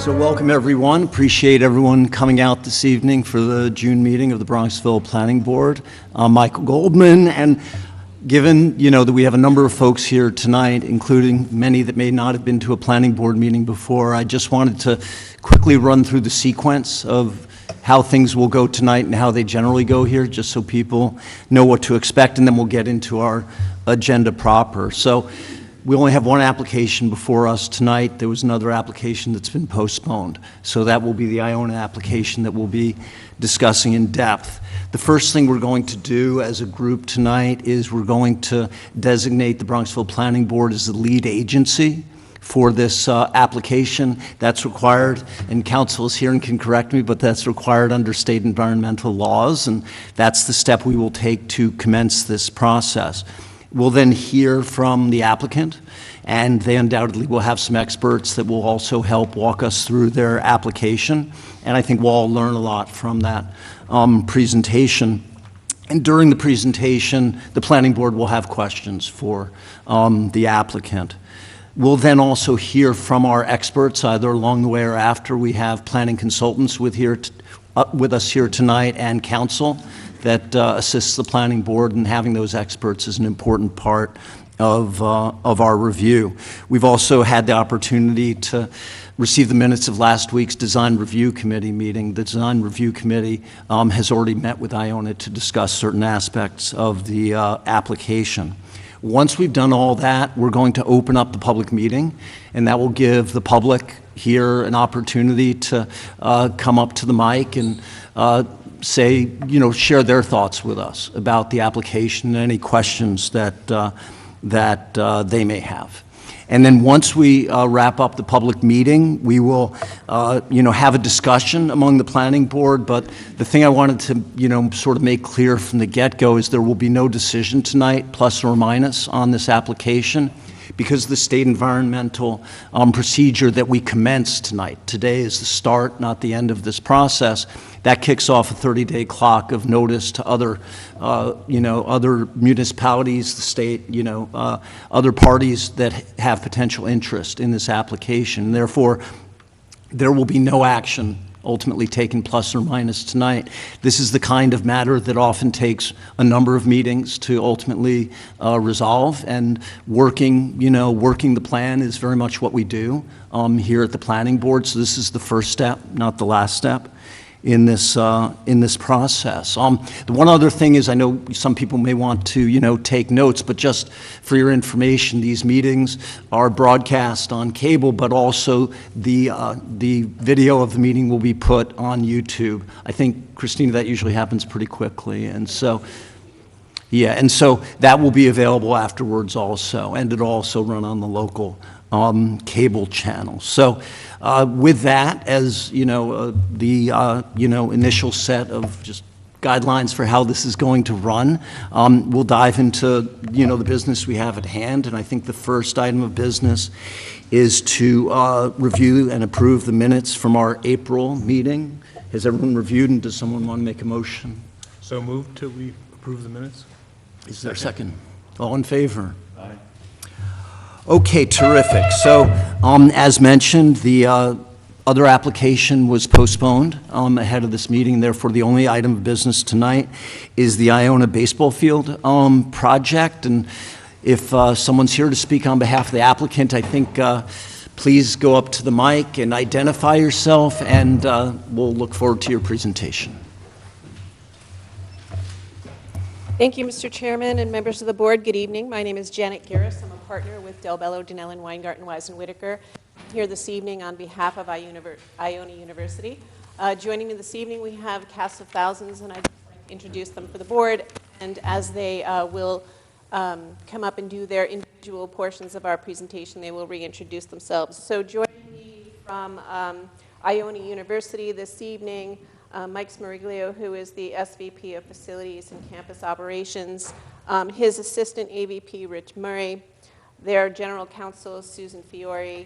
So welcome everyone. Appreciate everyone coming out this evening for the June meeting of the Bronxville Planning Board. I'm Michael Goldman, and given that we have a number of folks here tonight, including many that may not have been to a planning board meeting before, I just wanted to quickly run through the sequence of how things will go tonight and how they generally go here, just so people know what to expect, and then we'll get into our agenda proper. So we only have one application before us tonight. There was another application that's been postponed. So that will be the Iona application that we'll be discussing in depth. The first thing we're going to do as a group tonight is we're going to designate the Bronxville Planning Board as the lead agency for this application. That's required, and council is here and can correct me, but that's required under state environmental laws, and that's the step we will take to commence this process. We'll then hear from the applicant, and they undoubtedly will have some experts that will also help walk us through their application, and I think we'll all learn a lot from that presentation. And during the presentation, the planning board will have questions for the applicant. We'll then also hear from our experts, either along the way or after. We have planning consultants with us here tonight, and council that assists the planning board, and having those experts is an important part of our review. We've also had the opportunity to receive the minutes of last week's Design Review Committee meeting. The Design Review Committee has already met with Iona to discuss certain aspects of the application. Once we've done all that, we're going to open up the public meeting, and that will give the public here an opportunity to come up to the mic and share their thoughts with us about the application and any questions that they may have. And then once we wrap up the public meeting, we will have a discussion among the planning board. But the thing I wanted to sort of make clear from the get-go is there will be no decision tonight, plus or minus, on this application, because the state environmental procedure that we commenced tonight. Today is the start, not the end of this process. That kicks off a 30-day clock of notice to other municipalities, the state, other parties that have potential interest in this application. Therefore, there will be no action ultimately taken, plus or minus, tonight. This is the kind of matter that often takes a number of meetings to ultimately resolve, and working the plan is very much what we do here at the planning board. So this is the first step, not the last step in this process. The one other thing is, I know some people may want to take notes, but just for your information, these meetings are broadcast on cable, but also the video of the meeting will be put on YouTube. I think, Christina, that usually happens pretty quickly, and so yeah, and so that will be available afterwards also, and it'll also run on the local cable channel. So with that as the initial set of just guidelines for how this is going to run, we'll dive into the business we have at hand. And I think the first item of business is to review and approve the minutes from our April meeting. Has everyone reviewed, and does someone want to make a motion? So moved till we approve the minutes. Is there a second? All in favor? Aye. Okay, terrific. So, as mentioned, the other application was postponed ahead of this meeting. Therefore, the only item of business tonight is the Iona baseball field project. And if someone's here to speak on behalf of the applicant, I think please go up to the mic and identify yourself, and we'll look forward to your presentation. Thank you, Mr. Chairman and members of the board. Good evening. My name is Janet Garris. I'm a partner with Del Bello, Dinellen, Weingarten, Wise & Whitaker. I'm here this evening on behalf of Iona University. Joining me this evening, we have a cast of thousands, and I'd like to introduce them for the board. And as they will come up and do their individual portions of our presentation, they will reintroduce themselves. So joining me from Iona University this evening, Mike Smeriglio, who is the SVP of Facilities and Campus Operations, his assistant AVP, Rich Murray, their general counsel, Susan Fiore,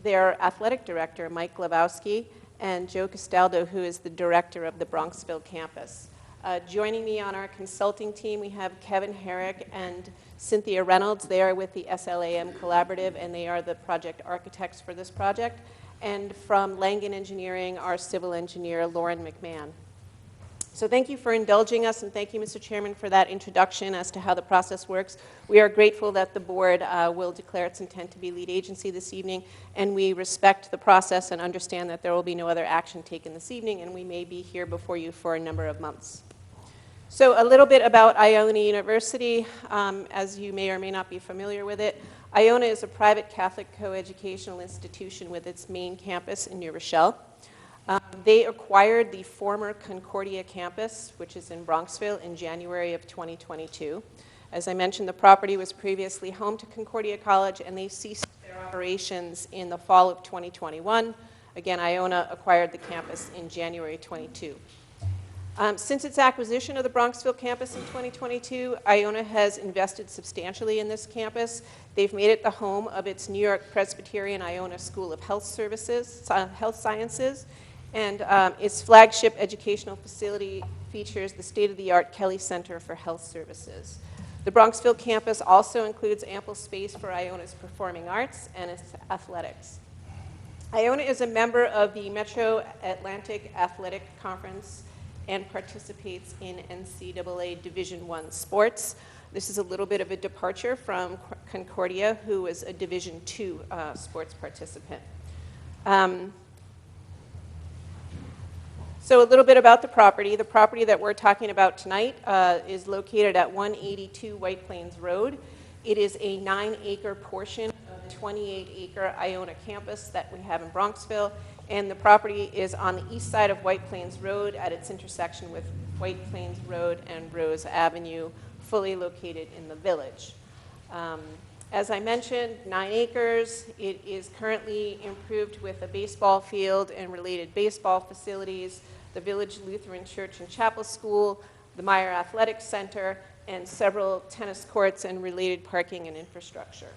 their athletic director, Mike Glabowski, and Joe Castaldo, who is the director of the Bronxville campus. Joining me on our consulting team, we have Kevin Herrick and Cynthia Reynolds. They are with the SLAM Collaborative, and they are the project architects for this project. And from Langen Engineering, our civil engineer, Lauren McMahon. So thank you for indulging us, and thank you, Mr. Chairman, for that introduction as to how the process works. We are grateful that the board will declare its intent to be lead agency this evening, and we respect the process and understand that there will be no other action taken this evening, and we may be here before you for a number of months. So a little bit about Iona University, as you may or may not be familiar with it. Iona is a private Catholic coeducational institution with its main campus in New Rochelle. They acquired the former Concordia campus, which is in Bronxville, in January of 2022. As I mentioned, the property was previously home to Concordia College, and they ceased their operations in the fall of 2021. Again, Iona acquired the campus in January 22. Since its acquisition of the Bronxville campus in 2022, Iona has invested substantially in this campus. They've made it the home of its New York Presbyterian Iona School of Health Sciences, and its flagship educational facility features the state-of-the-art Kelly Center for Health Services. The Bronxville campus also includes ample space for Iona's performing arts and its athletics. Iona is a member of the Metro Atlantic Athletic Conference and participates in NCAA Division I sports. This is a little bit of a departure from Concordia, who was a Division II sports participant. So a little bit about the property. The property that we're talking about tonight is located at 182 White Plains Road. It is a 9-acre portion of the 28-acre Iona campus that we have in Bronxville, and the property is on the east side of White Plains Road at its intersection with White Plains Road and Rose Avenue, fully located in the village. As I mentioned, 9 acres. It is currently improved with a baseball field and related baseball facilities, the Village Lutheran Church and Chapel School, the Meyer Athletic Center, and several tennis courts and related parking and infrastructure.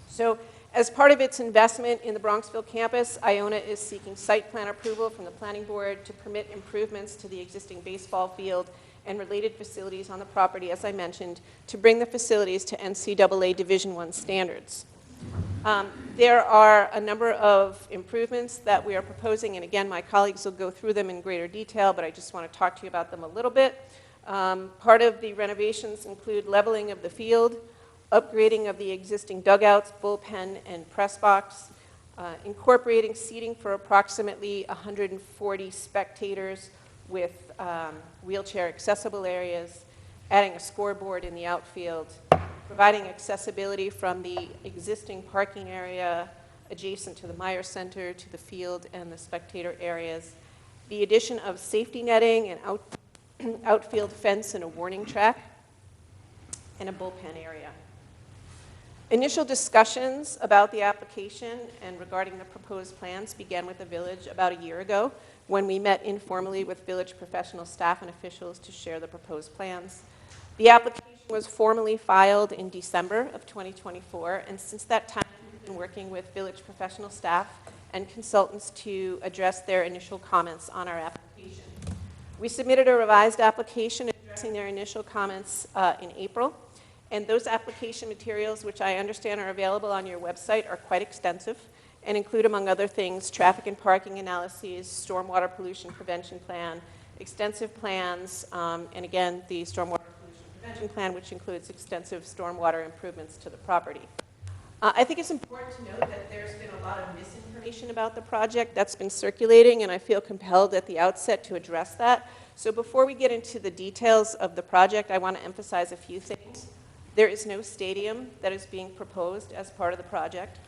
So as part of its investment in the Bronxville campus, Iona is seeking site plan approval from the planning board to permit improvements to the existing baseball field and related facilities on the property, as I mentioned, to bring the facilities to NCAA Division I standards. There are a number of improvements that we are proposing, and again, my colleagues will go through them in greater detail, but I just want to talk to you about them a little bit. Part of the renovations include leveling of the field, upgrading of the existing dugouts, bullpen, and press box, incorporating seating for approximately 140 spectators with wheelchair accessible areas, adding a scoreboard in the outfield, providing accessibility from the existing parking area adjacent to the Meyer Center, to the field and the spectator areas, the addition of safety netting and outfield fence and a warning track, and a bullpen area. Initial discussions about the application and regarding the proposed plans began with the village about a year ago when we met informally with village professional staff and officials to share the proposed plans. The application was formally filed in December of 2024, and since that time, we've been working with village professional staff and consultants to address their initial comments on our application. We submitted a revised application addressing their initial comments in April, and those application materials, which I understand are available on your website, are quite extensive and include, among other things, traffic and parking analyses, stormwater pollution prevention plan, extensive plans, and again, the stormwater pollution prevention plan, which includes extensive stormwater improvements to the property. I think it's important to note that there's been a lot of misinformation about the project that's been circulating, and I feel compelled at the outset to address that. So before we get into the details of the project, I want to emphasize a few things. There is no stadium that is being proposed as part of the project.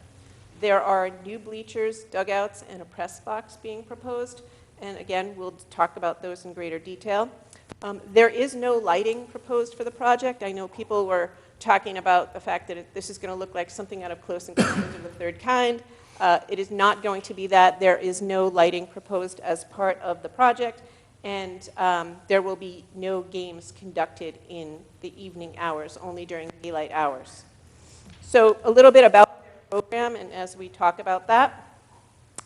There are new bleachers, dugouts, and a press box being proposed, and again, we'll talk about those in greater detail. There is no lighting proposed for the project. I know people were talking about the fact that this is going to look like something out of Close Encounters of the Third Kind. It is not going to be that. There is no lighting proposed as part of the project, and there will be no games conducted in the evening hours, only during daylight hours. So a little bit about the program, and as we talk about that,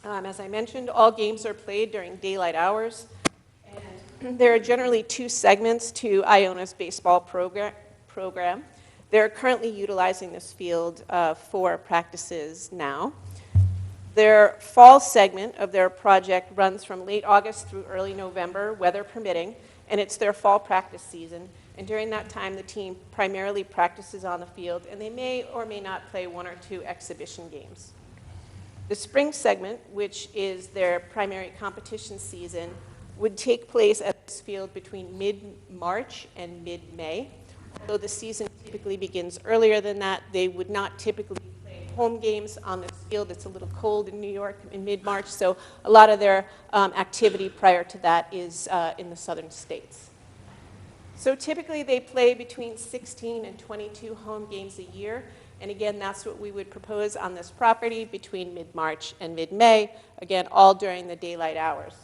as I mentioned, all games are played during daylight hours, and There are generally two segments to Iona's baseball program. They're currently utilizing this field for practices now. Their fall segment of their project runs from late August through early November, weather permitting, and it's their fall practice season. And during that time, the team primarily practices on the field, and they may or may not play one or two exhibition games. The spring segment, which is their primary competition season, would take place at this field between mid-March and mid-May. Although the season typically begins earlier than that, they would not typically play home games on this field. It's a little cold in New York in mid-March, so a lot of their activity prior to that is in the southern states. So typically they play between 16 and 22 home games a year, and again, that's what we would propose on this property between mid-March and mid-May, again, all during the daylight hours.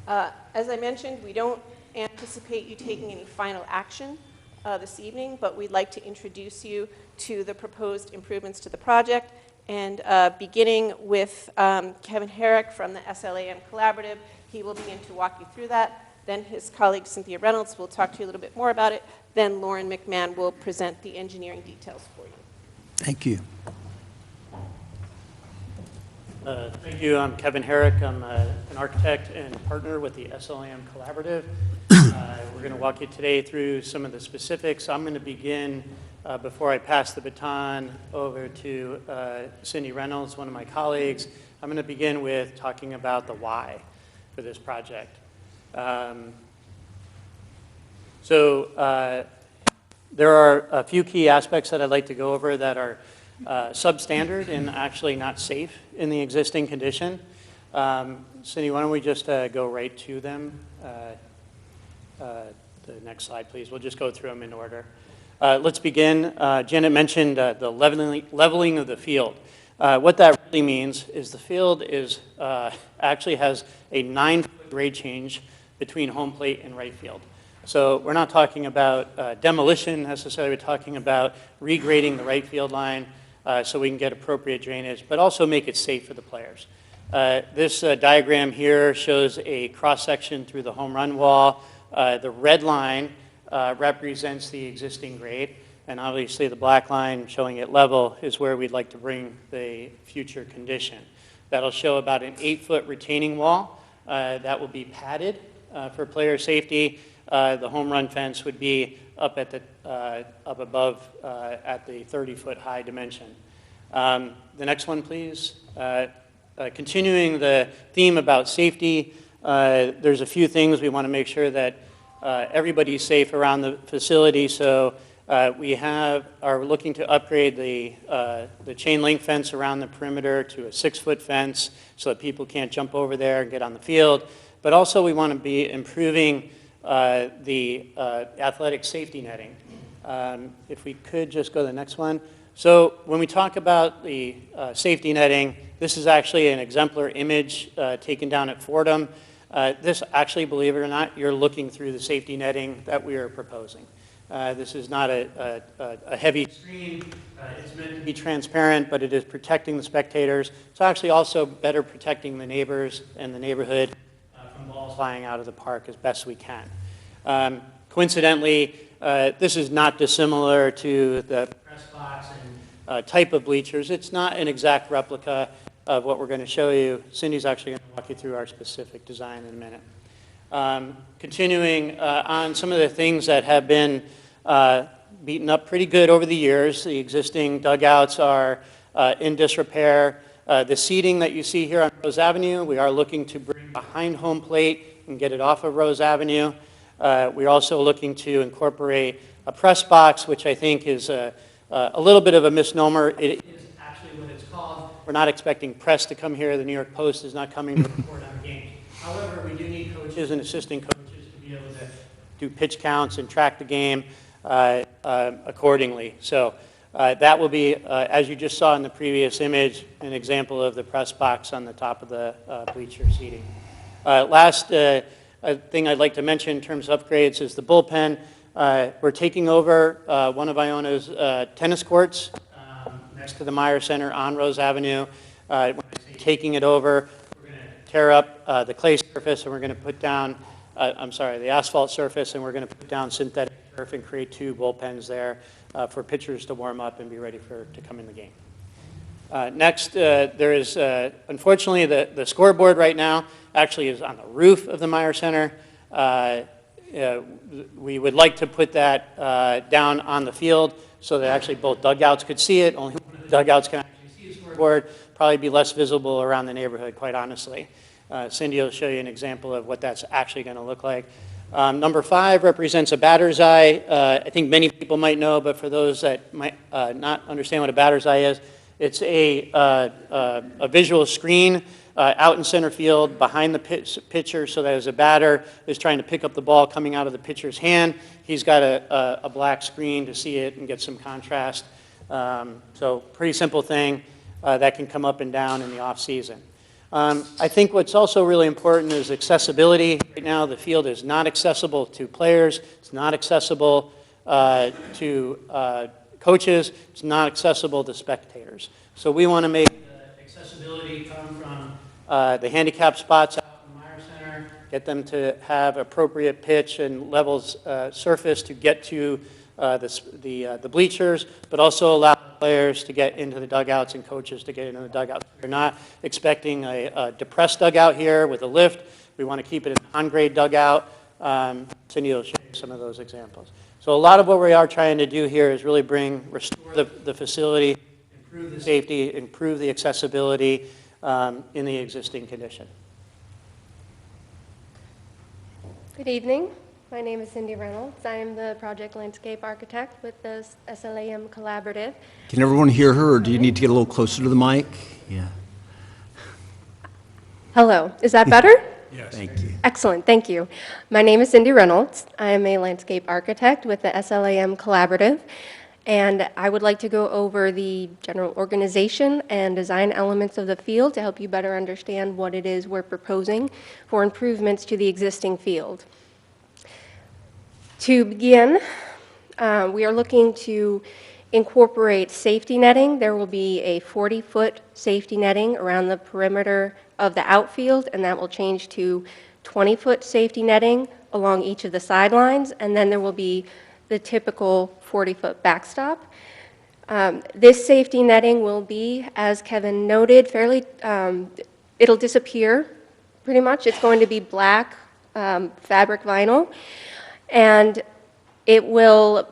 As I mentioned, we don't anticipate you taking any final action this evening, but we'd like to introduce you to the proposed improvements to the project, and beginning with Kevin Herrick from the SLAM Collaborative. He will begin to walk you through that. Then his colleague Cynthia Reynolds will talk to you a little bit more about it. Then Lauren McMahon will present the engineering details for you. Thank you. Thank you. I'm Kevin Herrick. I'm an architect and partner with the SLAM Collaborative. We're going to walk you today through some of the specifics. I'm going to begin, before I pass the baton over to Cindy Reynolds, one of my colleagues, I'm going to begin with talking about the why for this project. There are a few key aspects that I'd like to go over that are substandard and actually not safe in the existing condition. Cindy, why don't we just go right to them? The next slide, please. We'll just go through them in order. Let's begin. Janet mentioned the leveling of the field. What that really means is the field is actually has a 9-foot grade change between home plate and right field. So we're not talking about demolition necessarily, we're talking about regrading the right field line so we can get appropriate drainage, but also make it safe for the players. This diagram here shows a cross-section through the home run wall. The red line represents the existing grade, and obviously the black line showing it level is where we'd like to bring the future condition. That'll show about an 8-foot retaining wall that will be padded for player safety. The home run fence would be up at the up above at the 30-foot high dimension. The next one, please. Continuing the theme about safety, there's a few things we want to make sure that everybody's safe around the facility. So we are looking to upgrade the chain link fence around the perimeter to a 6-foot fence so that people can't jump over there and get on the field. But also we want to be improving the athletic safety netting. If we could just go to the next one. So when we talk about the safety netting, this is actually an exemplar image taken down at Fordham. This actually, believe it or not, you're looking through the safety netting that we are proposing. This is not a heavy screen. It's meant to be transparent, but it is protecting the spectators. It's actually also better protecting the neighbors and the neighborhood from balls flying out of the park as best we can. Coincidentally, this is not dissimilar to the press box and type of bleachers. It's not an exact replica of what we're going to show you. Cindy's actually going to walk you through our specific design in a minute. Continuing on some of the things that have been beaten up pretty good over the years. The existing dugouts are in disrepair. The seating that you see here on Rose Avenue, we are looking to bring behind home plate and get it off of Rose Avenue. We're also looking to incorporate a press box, which I think is a little bit of a misnomer. It is actually what it's called. We're not expecting press to come here. The New York Post is not coming to report on games. However, we do need coaches and assistant coaches to be able to do pitch counts and track the game accordingly. So that will be, as you just saw in the previous image, an example of the press box on the top of the bleacher seating. Last thing I'd like to mention in terms of upgrades is the bullpen. We're taking over one of Iona's tennis courts next to the Meyer Center on Rose Avenue. When I say taking it over, we're going to tear up the clay surface, and we're going to put down, the asphalt surface, and we're going to put down synthetic turf and create 2 bullpens there for pitchers to warm up and be ready to come in the game. Next, there is, unfortunately, the scoreboard right now actually is on the roof of the Meyer Center. We would like to put that down on the field so that actually both dugouts could see it. Only one of the dugouts can actually see the scoreboard. Probably be less visible around the neighborhood, quite honestly. Cindy will show you an example of what that's actually going to look like. Number 5 represents a batter's eye. I think many people might know, but for those that might not understand what a batter's eye is, it's a visual screen out in center field behind the pitcher, so that as a batter is trying to pick up the ball coming out of the pitcher's hand, he's got a black screen to see it and get some contrast. So pretty simple thing that can come up and down in the off season. I think what's also really important is accessibility. Right now the field is not accessible to players, it's not accessible to coaches, it's not accessible to spectators. So we want to make accessibility come from the handicap spots out in the Meyer Center, get them to have appropriate pitch and levels surface to get to the bleachers, but also allow players to get into the dugouts and coaches to get into the dugouts. We're not expecting a depressed dugout here with a lift. We want to keep it an on-grade dugout. Cindy will show you some of those examples. So a lot of what we are trying to do here is really restore the facility, improve the safety, improve the accessibility in the existing condition. Good evening. My name is Cindy Reynolds. I am the project landscape architect with the SLAM Collaborative. Can everyone hear her, or do you need to get a little closer to the mic? Yeah. Hello. Is that better? Yes. Thank you. Excellent. Thank you. My name is Cindy Reynolds. I am a landscape architect with the SLAM Collaborative, and I would like to go over the general organization and design elements of the field to help you better understand what it is we're proposing for improvements to the existing field. To begin, we are looking to incorporate safety netting. There will be a 40-foot safety netting around the perimeter of the outfield, and that will change to 20-foot safety netting along each of the sidelines, and then there will be the typical 40-foot backstop. This safety netting will be, as Kevin noted, it'll disappear pretty much. It's going to be black fabric vinyl, and it will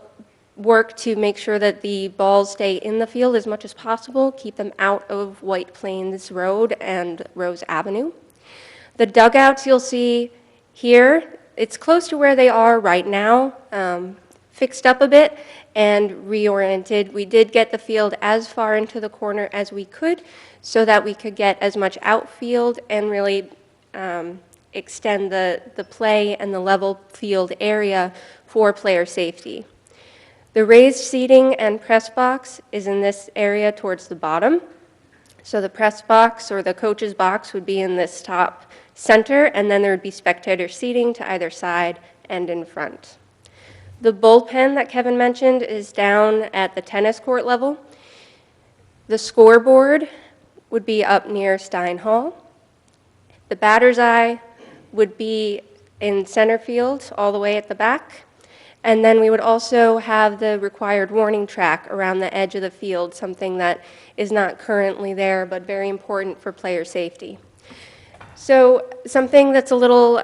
work to make sure that the balls stay in the field as much as possible, keep them out of White Plains Road and Rose Avenue. The dugouts you'll see here, it's close to where they are right now, fixed up a bit and reoriented. We did get the field as far into the corner as we could so that we could get as much outfield and really extend the play and the level field area for player safety. The raised seating and press box is in this area towards the bottom. So the press box or the coach's box would be in this top center, and then there would be spectator seating to either side and in front. The bullpen that Kevin mentioned is down at the tennis court level. The scoreboard would be up near Stein Hall. The batter's eye would be in center field all the way at the back. And then we would also have the required warning track around the edge of the field, something that is not currently there, but very important for player safety. So something that's a little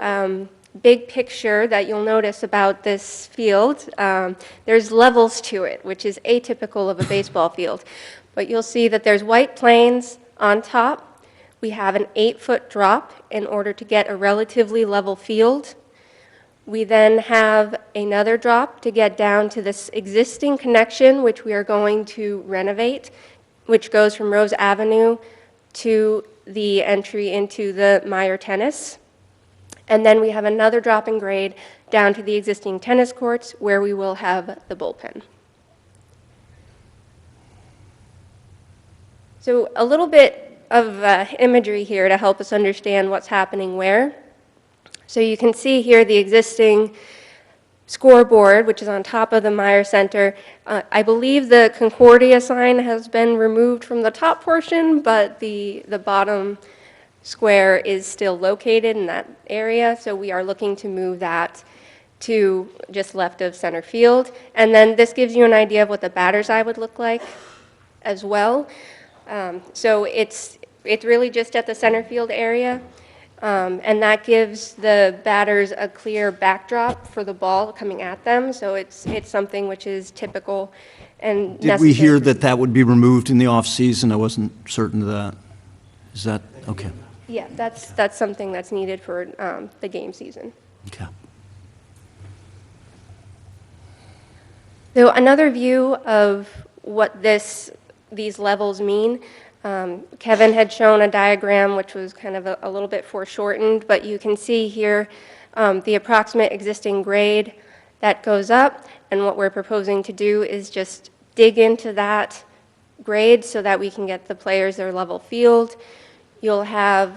big picture that you'll notice about this field, there's levels to it, which is atypical of a baseball field. But you'll see that there's White Plains on top. We have an 8-foot drop in order to get a relatively level field. We then have another drop to get down to this existing connection, which we are going to renovate, which goes from Rose Avenue to the entry into the Meyer Tennis. And then we have another drop in grade down to the existing tennis courts where we will have the bullpen. So a little bit of imagery here to help us understand what's happening where. So you can see here the existing scoreboard, which is on top of the Meyer Center. I believe the Concordia sign has been removed from the top portion, but the bottom square is still located in that area, so we are looking to move that to just left of center field. And then this gives you an idea of what the batter's eye would look like as well. So it's really just at the center field area, and that gives the batters a clear backdrop for the ball coming at them. So it's something which is typical and necessary. Did we hear that that would be removed in the off-season? I wasn't certain of that. Is that, okay, Yeah, that's something that's needed for the game season. okay. So another view of what these levels mean, Kevin had shown a diagram which was kind of a little bit foreshortened, but you can see here the approximate existing grade that goes up, and what we're proposing to do is just dig into that grade so that we can get the players their level field. You'll have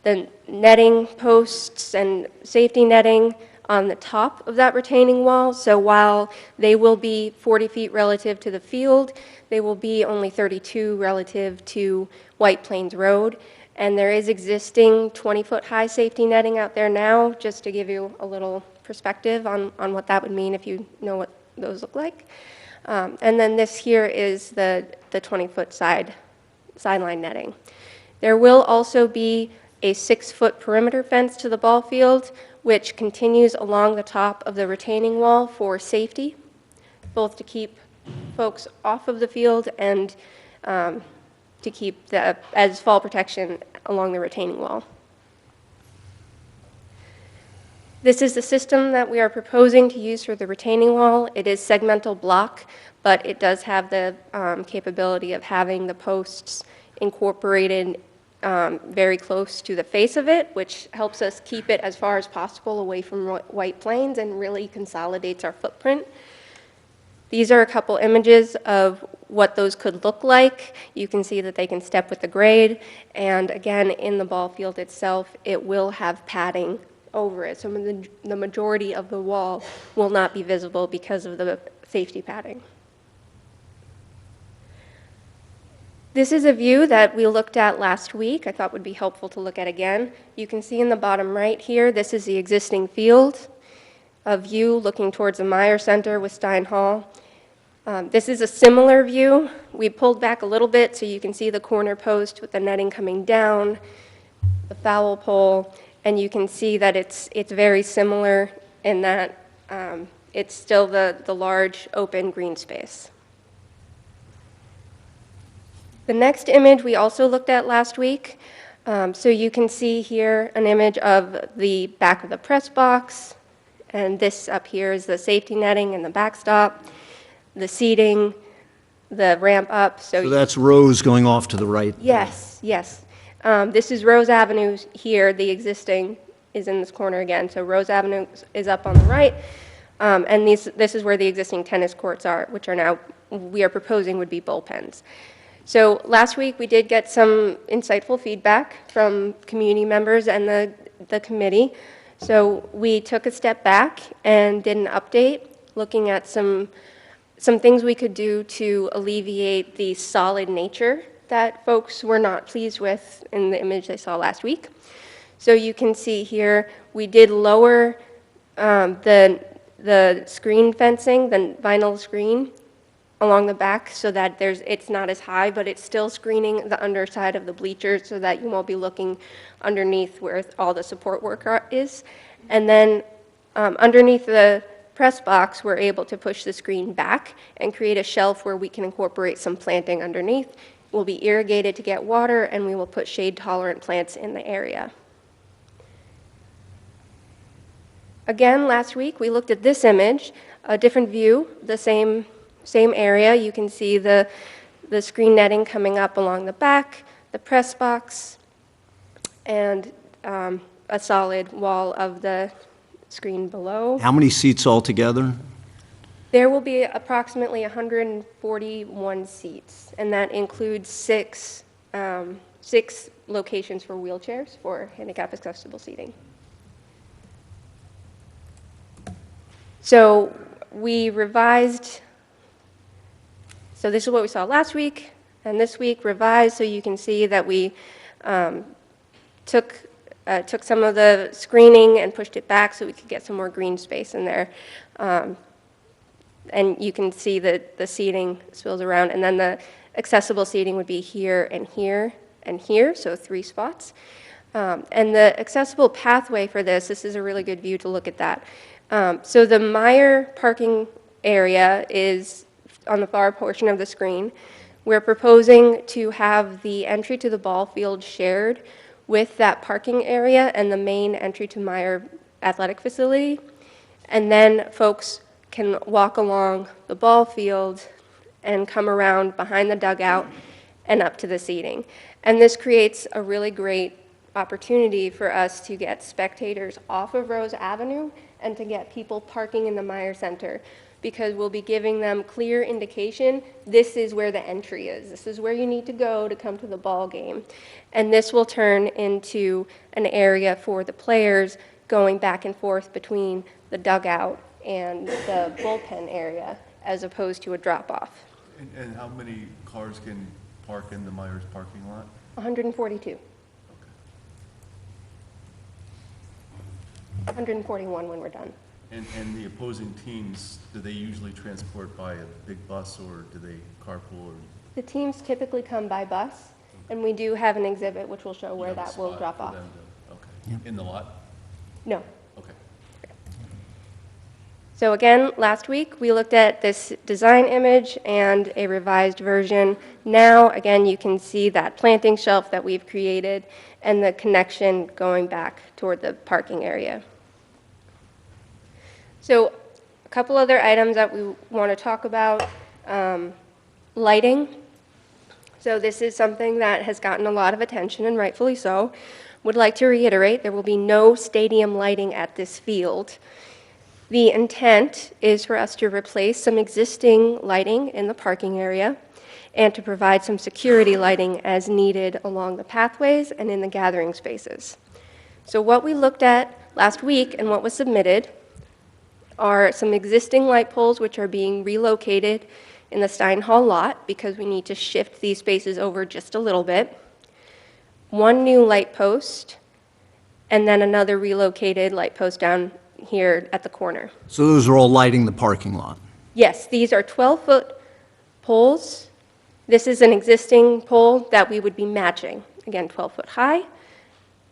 the netting posts and safety netting on the top of that retaining wall. So while they will be 40 feet relative to the field, they will be only 32 relative to White Plains Road. And there is existing 20-foot high safety netting out there now, just to give you a little perspective on what that would mean if you know what those look like. And then this here is the 20-foot sideline netting. There will also be a 6-foot perimeter fence to the ball field, which continues along the top of the retaining wall for safety, both to keep folks off of the field and to keep as fall protection along the retaining wall. This is the system that we are proposing to use for the retaining wall. It is segmental block, but it does have the capability of having the posts incorporated very close to the face of it, which helps us keep it as far as possible away from White Plains and really consolidates our footprint. These are a couple images of what those could look like. You can see that they can step with the grade, and again, in the ball field itself, it will have padding over it. So the majority of the wall will not be visible because of the safety padding. This is a view that we looked at last week. I thought would be helpful to look at again. You can see in the bottom right here, this is the existing field, a view looking towards the Meyer Center with Stein Hall. This is a similar view. We pulled back a little bit so you can see the corner post with the netting coming down, the foul pole, and you can see that it's very similar in that it's still the large open green space. The next image we also looked at last week. So you can see here an image of the back of the press box, and this up here is the safety netting and the backstop, the seating, the ramp up. So that's Rose going off to the right? Yes, yes. This is Rose Avenue here. The existing is in this corner again. So Rose Avenue is up on the right, and this is where the existing tennis courts are, which are now, we are proposing would be bullpens. So last week we did get some insightful feedback from community members and the committee. So we took a step back and did an update looking at some things we could do to alleviate the solid nature that folks were not pleased with in the image they saw last week. So you can see here, we did lower the screen fencing, the vinyl screen along the back so that it's not as high, but it's still screening the underside of the bleachers so that you won't be looking underneath where all the support work is. And then underneath the press box, we're able to push the screen back and create a shelf where we can incorporate some planting underneath. Will be irrigated to get water, and we will put shade-tolerant plants in the area. Again, last week, we looked at this image, a different view, the same area. You can see the screen netting coming up along the back, the press box, and a solid wall of the screen below. How many seats altogether? There will be approximately 141 seats, and that includes six locations for wheelchairs for handicap accessible seating. So we revised, so this is what we saw last week, and this week revised, so you can see that we took some of the screening and pushed it back so we could get some more green space in there. And you can see that the seating spills around, and then the accessible seating would be here and here and here, so 3 spots. And the accessible pathway for this is a really good view to look at that. So the Meyer parking area is on the far portion of the screen. We're proposing to have the entry to the ball field shared with that parking area and the main entry to Meyer Athletic Facility. And then folks can walk along the ball field and come around behind the dugout and up to the seating. And this creates a really great opportunity for us to get spectators off of Rose Avenue and to get people parking in the Meyer Center, because we'll be giving them clear indication, this is where the entry is. This is where you need to go to come to the ball game. And this will turn into an area for the players going back and forth between the dugout and the bullpen area, as opposed to a drop-off. And how many cars can park in the Myers parking lot? 142. 141 when we're done. And the opposing teams, do they usually transport by a big bus, or do they carpool? Or The teams typically come by bus, and we do have an exhibit which will show where you have a that will spot drop for off. them to- Okay, in the lot? No. Okay. So again, last week, we looked at this design image and a revised version. Now, again, you can see that planting shelf that we've created and the connection going back toward the parking area. So a couple other items that we want to talk about. Lighting. So this is something that has gotten a lot of attention, and rightfully so. Would like to reiterate, there will be no stadium lighting at this field. The intent is for us to replace some existing lighting in the parking area and to provide some security lighting as needed along the pathways and in the gathering spaces. So what we looked at last week and what was submitted are some existing light poles which are being relocated in the Stein Hall lot because we need to shift these spaces over just a little bit. 1 new light post, and then another relocated light post down here at the corner. So those are all lighting the parking lot. Yes, these are 12-foot poles. This is an existing pole that we would be matching. Again, 12-foot high.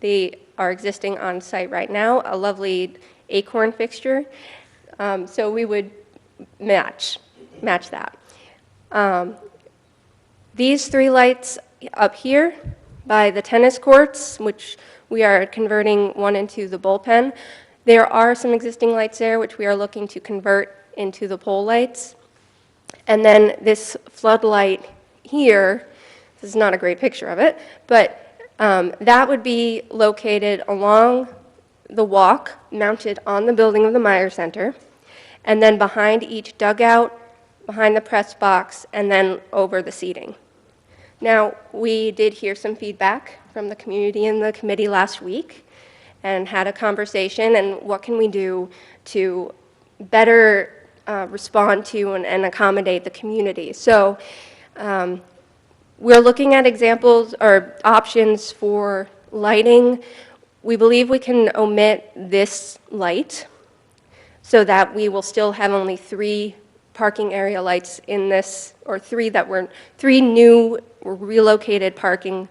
They are existing on site right now, a lovely acorn fixture. So we would match that. These 3 lights up here by the tennis courts, which we are converting one into the bullpen, there are some existing lights there which we are looking to convert into the pole lights. And then this floodlight here, this is not a great picture of it, but that would be located along the walk, mounted on the building of the Meyer Center, and then behind each dugout, behind the press box, and then over the seating. Now, we did hear some feedback from the community and the committee last week and had a conversation, and what can we do to better respond to and accommodate the community. So we're looking at examples or options for lighting. We believe we can omit this light so that we will still have only 3 parking area lights in this, or 3 new relocated parking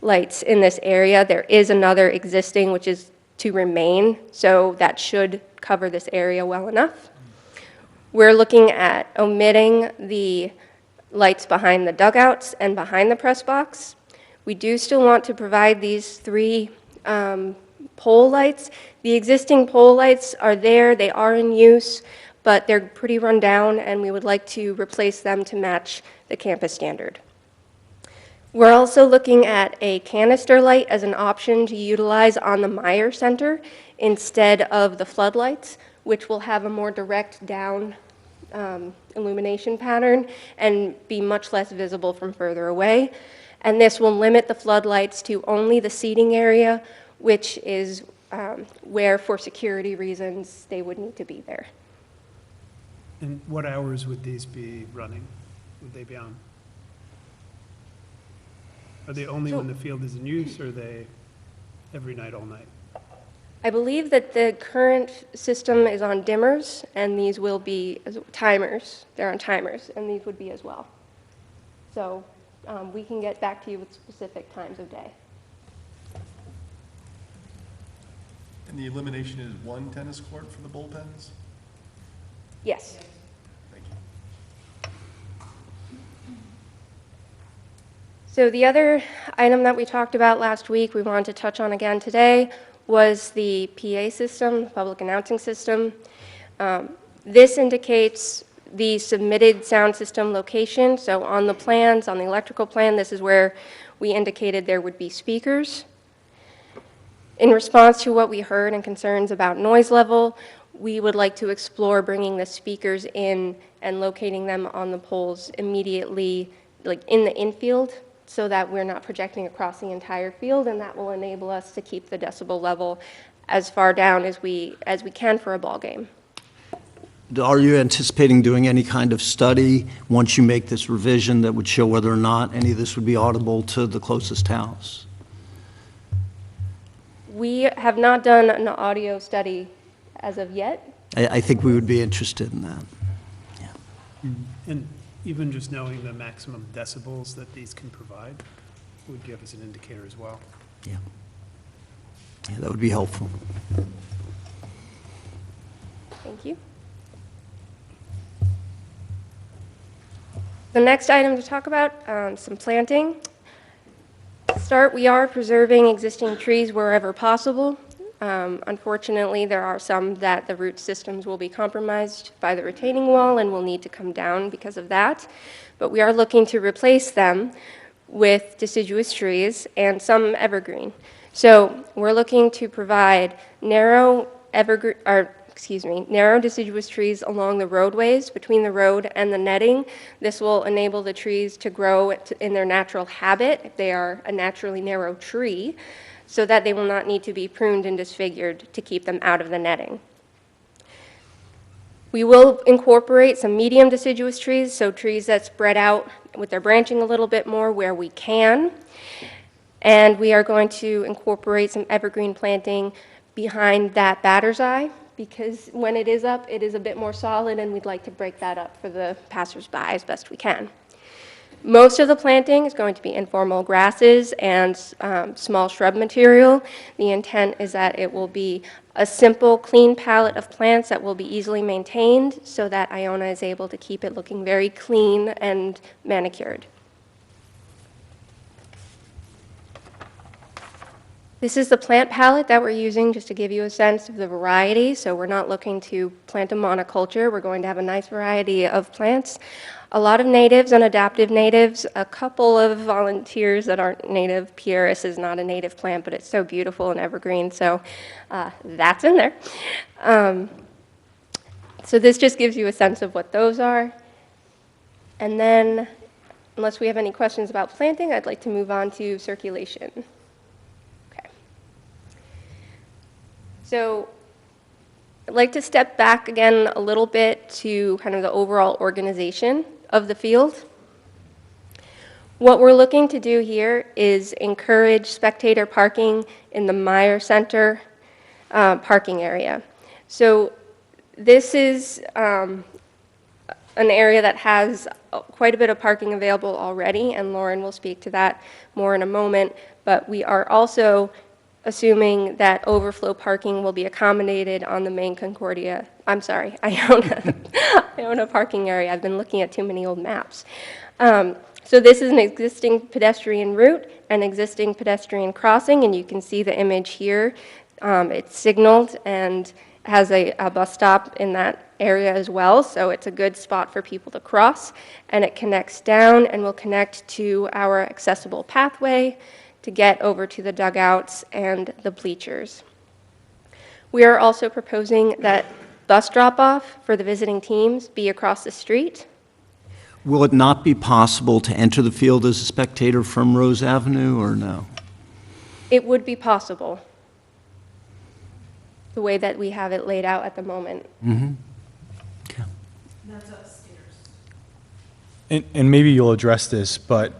lights in this area. There is another existing, which is to remain, so that should cover this area well enough. We're looking at omitting the lights behind the dugouts and behind the press box. We do still want to provide these 3 pole lights. The existing pole lights are there, they are in use, but they're pretty run down, and we would like to replace them to match the campus standard. We're also looking at a canister light as an option to utilize on the Meyer Center instead of the floodlights, which will have a more direct down illumination pattern and be much less visible from further away. And this will limit the floodlights to only the seating area, which is where, for security reasons, they would need to be there. And what hours would these be running? Would they be on? Are they only when the field is in use, or are they every night, all night? I believe that the current system is on dimmers, and these will be timers. They're on timers, and these would be as well. So we can get back to you with specific times of day. And the elimination is one tennis court for the bullpens? Yes. Thank you. So the other item that we talked about last week, we wanted to touch on again today, was the PA system, the public announcing system. This indicates the submitted sound system location. So on the plans, on the electrical plan, this is where we indicated there would be speakers. In response to what we heard and concerns about noise level, we would like to explore bringing the speakers in and locating them on the poles immediately, like in the infield, so that we're not projecting across the entire field, and that will enable us to keep the decibel level as far down as we can for a ball game. Are you anticipating doing any kind of study once you make this revision that would show whether or not any of this would be audible to the closest house? We have not done an audio study as of yet. I think we would be interested in that. Yeah. And even just knowing the maximum decibels that these can provide would give us an indicator as well. Yeah. Yeah, that would be helpful. Thank you. The next item to talk about, some planting. To start, we are preserving existing trees wherever possible. Unfortunately, there are some that the root systems will be compromised by the retaining wall and will need to come down because of that. But we are looking to replace them with deciduous trees and some evergreen. So we're looking to provide narrow deciduous trees along the roadways between the road and the netting. This will enable the trees to grow in their natural habitat, if they are a naturally narrow tree, so that they will not need to be pruned and disfigured to keep them out of the netting. We will incorporate some medium deciduous trees, so trees that spread out with their branching a little bit more where we can. And we are going to incorporate some evergreen planting behind that batter's eye, because when it is up, it is a bit more solid, and we'd like to break that up for the passersby as best we can. Most of the planting is going to be informal grasses and small shrub material. The intent is that it will be a simple, clean palette of plants that will be easily maintained so that Iona is able to keep it looking very clean and manicured. This is the plant palette that we're using just to give you a sense of the variety. So we're not looking to plant a monoculture. We're going to have a nice variety of plants. A lot of natives and adaptive natives, a couple of volunteers that aren't native. Pieris is not a native plant, but it's so beautiful and evergreen, so that's in there. So this just gives you a sense of what those are. And then, unless we have any questions about planting, I'd like to move on to circulation. Okay. So I'd like to step back again a little bit to kind of the overall organization of the field. What we're looking to do here is encourage spectator parking in the Meyer Center parking area. So this is an area that has quite a bit of parking available already, and Lauren will speak to that more in a moment, but we are also assuming that overflow parking will be accommodated on the main Iona parking area. I've been looking at too many old maps. So this is an existing pedestrian route, an existing pedestrian crossing, and you can see the image here. It's signaled and has a bus stop in that area as well, so it's a good spot for people to cross, and it connects down and will connect to our accessible pathway to get over to the dugouts and the bleachers. We are also proposing that bus drop-off for the visiting teams be across the street. Will it not be possible to enter the field as a spectator from Rose Avenue, or no? It would be possible, the way that we have it laid out at the moment. Mm-hmm. Okay. And maybe you'll address this, but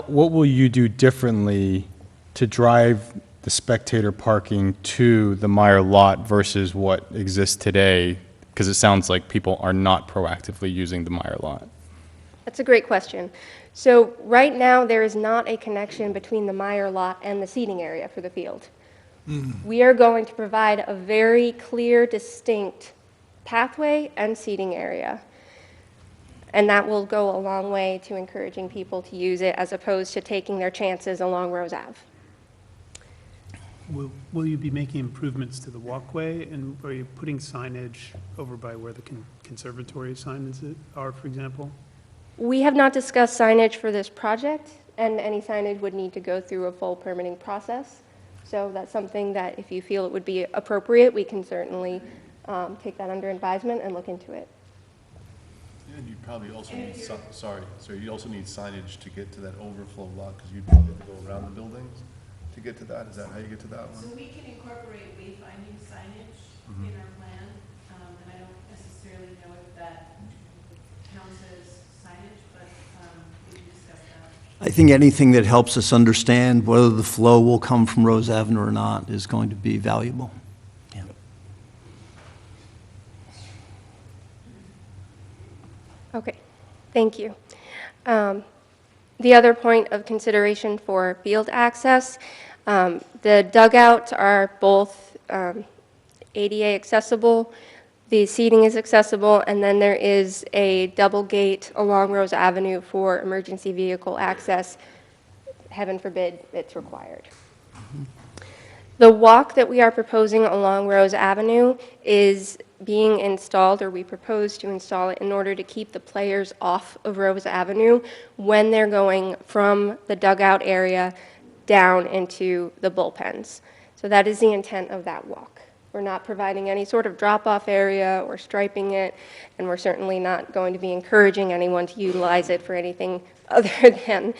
what will you do differently to drive the spectator parking to the Meyer lot versus what exists today? Because it sounds like people are not proactively using the Meyer lot. That's a great question. So right now, there is not a connection between the Meyer lot and the seating area for the field. We are going to provide a very clear, distinct pathway and seating area. And that will go a long way to encouraging people to use it as opposed to taking their chances along Rose Ave. Will you be making improvements to the walkway, and are you putting signage over by where the conservatory signs are, for example? We have not discussed signage for this project, and any signage would need to go through a full permitting process. So that's something that if you feel it would be appropriate, we can certainly take that under advisement and look into it. And you'd probably also need, you also need signage to get to that overflow lot, because you'd probably have to go around the buildings to get to that. Is that how you get to that So one? we can incorporate wayfinding signage in our plan, and I don't necessarily know if that counts as signage, but we can discuss that. I think anything that helps us understand whether the flow will come from Rose Avenue or not is going to be valuable. Yeah. Okay, thank you. The other point of consideration for field access, the dugouts are both ADA accessible, the seating is accessible, and then there is a double gate along Rose Avenue for emergency vehicle access. Heaven forbid it's required. The walk that we are proposing along Rose Avenue is being installed, or we propose to install it in order to keep the players off of Rose Avenue when they're going from the dugout area down into the bullpens. So that is the intent of that walk. We're not providing any sort of drop-off area or striping it, and we're certainly not going to be encouraging anyone to utilize it for anything other than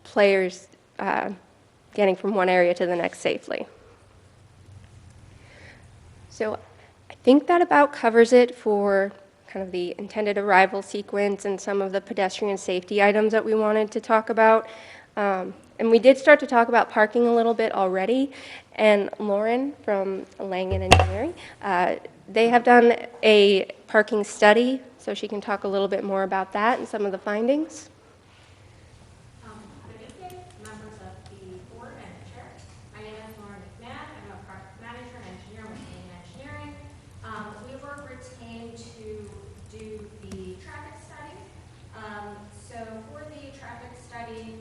players getting from one area to the next safely. So I think that about covers it for kind of the intended arrival sequence and some of the pedestrian safety items that we wanted to talk about. And we did start to talk about parking a little bit already. And Lauren from Langen Engineering, they have done a parking study, so she can talk a little bit more about that and some of the findings. Good evening, members of the board and the chair. My name is Lauren McMahon. I'm a project manager and engineer with Langen Engineering. We were retained to do the traffic study. So for the traffic study,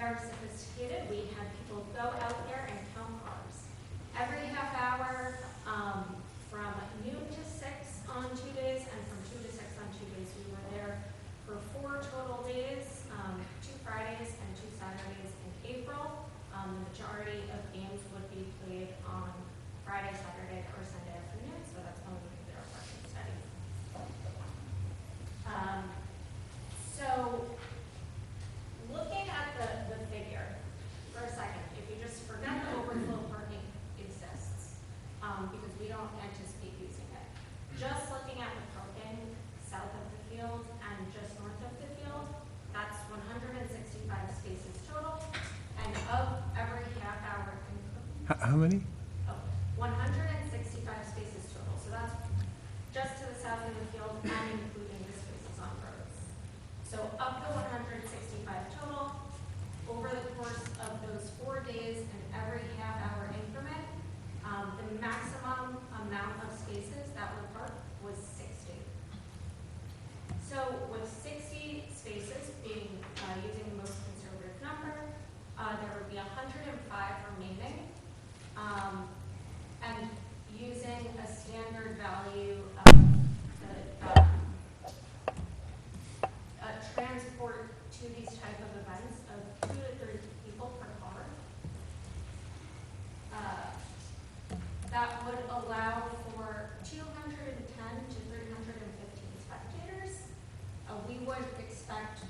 very sophisticated. We had people go out there and count cars. Every half hour, from noon to 6 on 2 days, and from 2 to 6 on 2 days. We were there for 4 total days, 2 Fridays and 2 Saturdays in April. The majority of games would be played on Friday, Saturday, or Sunday afternoon, so that's when we did our parking study. So looking at the figure for a second, if you just forget the overflow parking exists, because we don't anticipate using it. Just looking at the parking south of the field and just north of the field, that's 165 spaces total, and of every half hour. How many? 165 spaces total, so that's just to the south of the field and including the spaces on roads. So of the 165 total, over the course of those 4 days and every half-hour increment, the maximum amount of spaces that were parked was 60. So with 60 spaces being using the most conservative number, there would be 105 remaining. And using a standard value of the transport to these type of events of 2 to 3 people per car, that would allow for 210 to 315 spectators. We would expect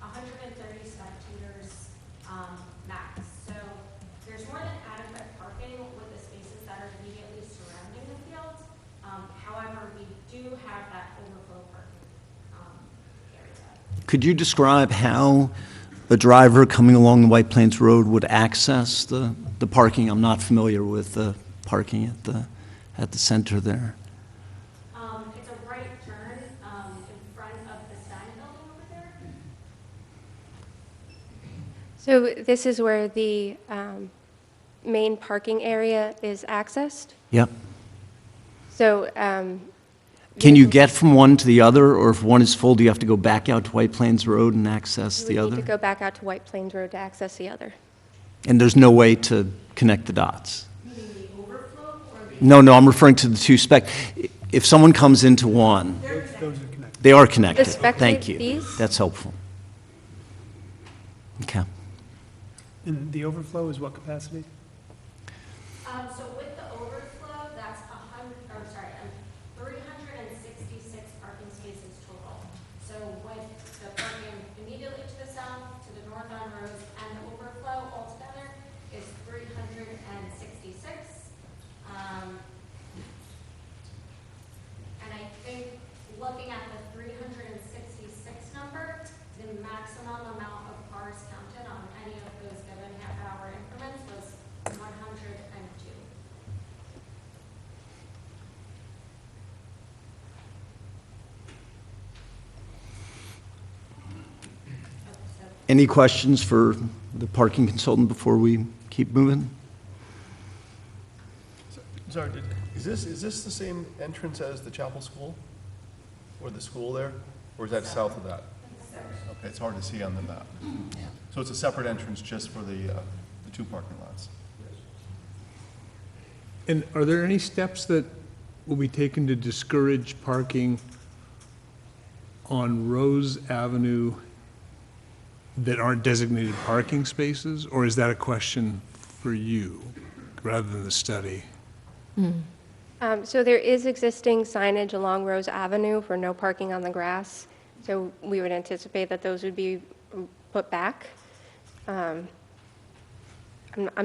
130 spectators max. So there's more than adequate parking with the spaces that are immediately surrounding the field. However, we do have that overflow parking area. Could you describe how a driver coming along the White Plains Road would access the parking? I'm not familiar with the parking at the center there. It's a right turn in front of the sign building over there. So this is where the main parking area is accessed. Yep. So Can you get from one to the other, or if one is full, do you have to go back out to White Plains Road and access you the would other? need to go back out to White Plains Road to access the other. And there's no way to connect the dots? No, I'm referring to the two if someone comes into one, Those are connected. they are connected. The spectate- Thank you. these? That's helpful. Okay. And the overflow is what capacity? So with the overflow, that's 366 parking spaces total. So with the parking immediately to the south, to the north on Rose, and the overflow altogether is 366. And I think, looking at the 366 number, the maximum amount of cars counted on any of those given half-hour increments was 102. Any questions for the parking consultant before we keep moving? Sorry, is this the same entrance as the chapel school? Or the school there? Or is that south of that? Okay, it's hard to see on the map. So it's a separate entrance just for the two parking lots? And are there any steps that will be taken to discourage parking on Rose Avenue that aren't designated parking spaces? Or is that a question for you rather than the study? So there is existing signage along Rose Avenue for no parking on the grass. So we would anticipate that those would be put back. I'm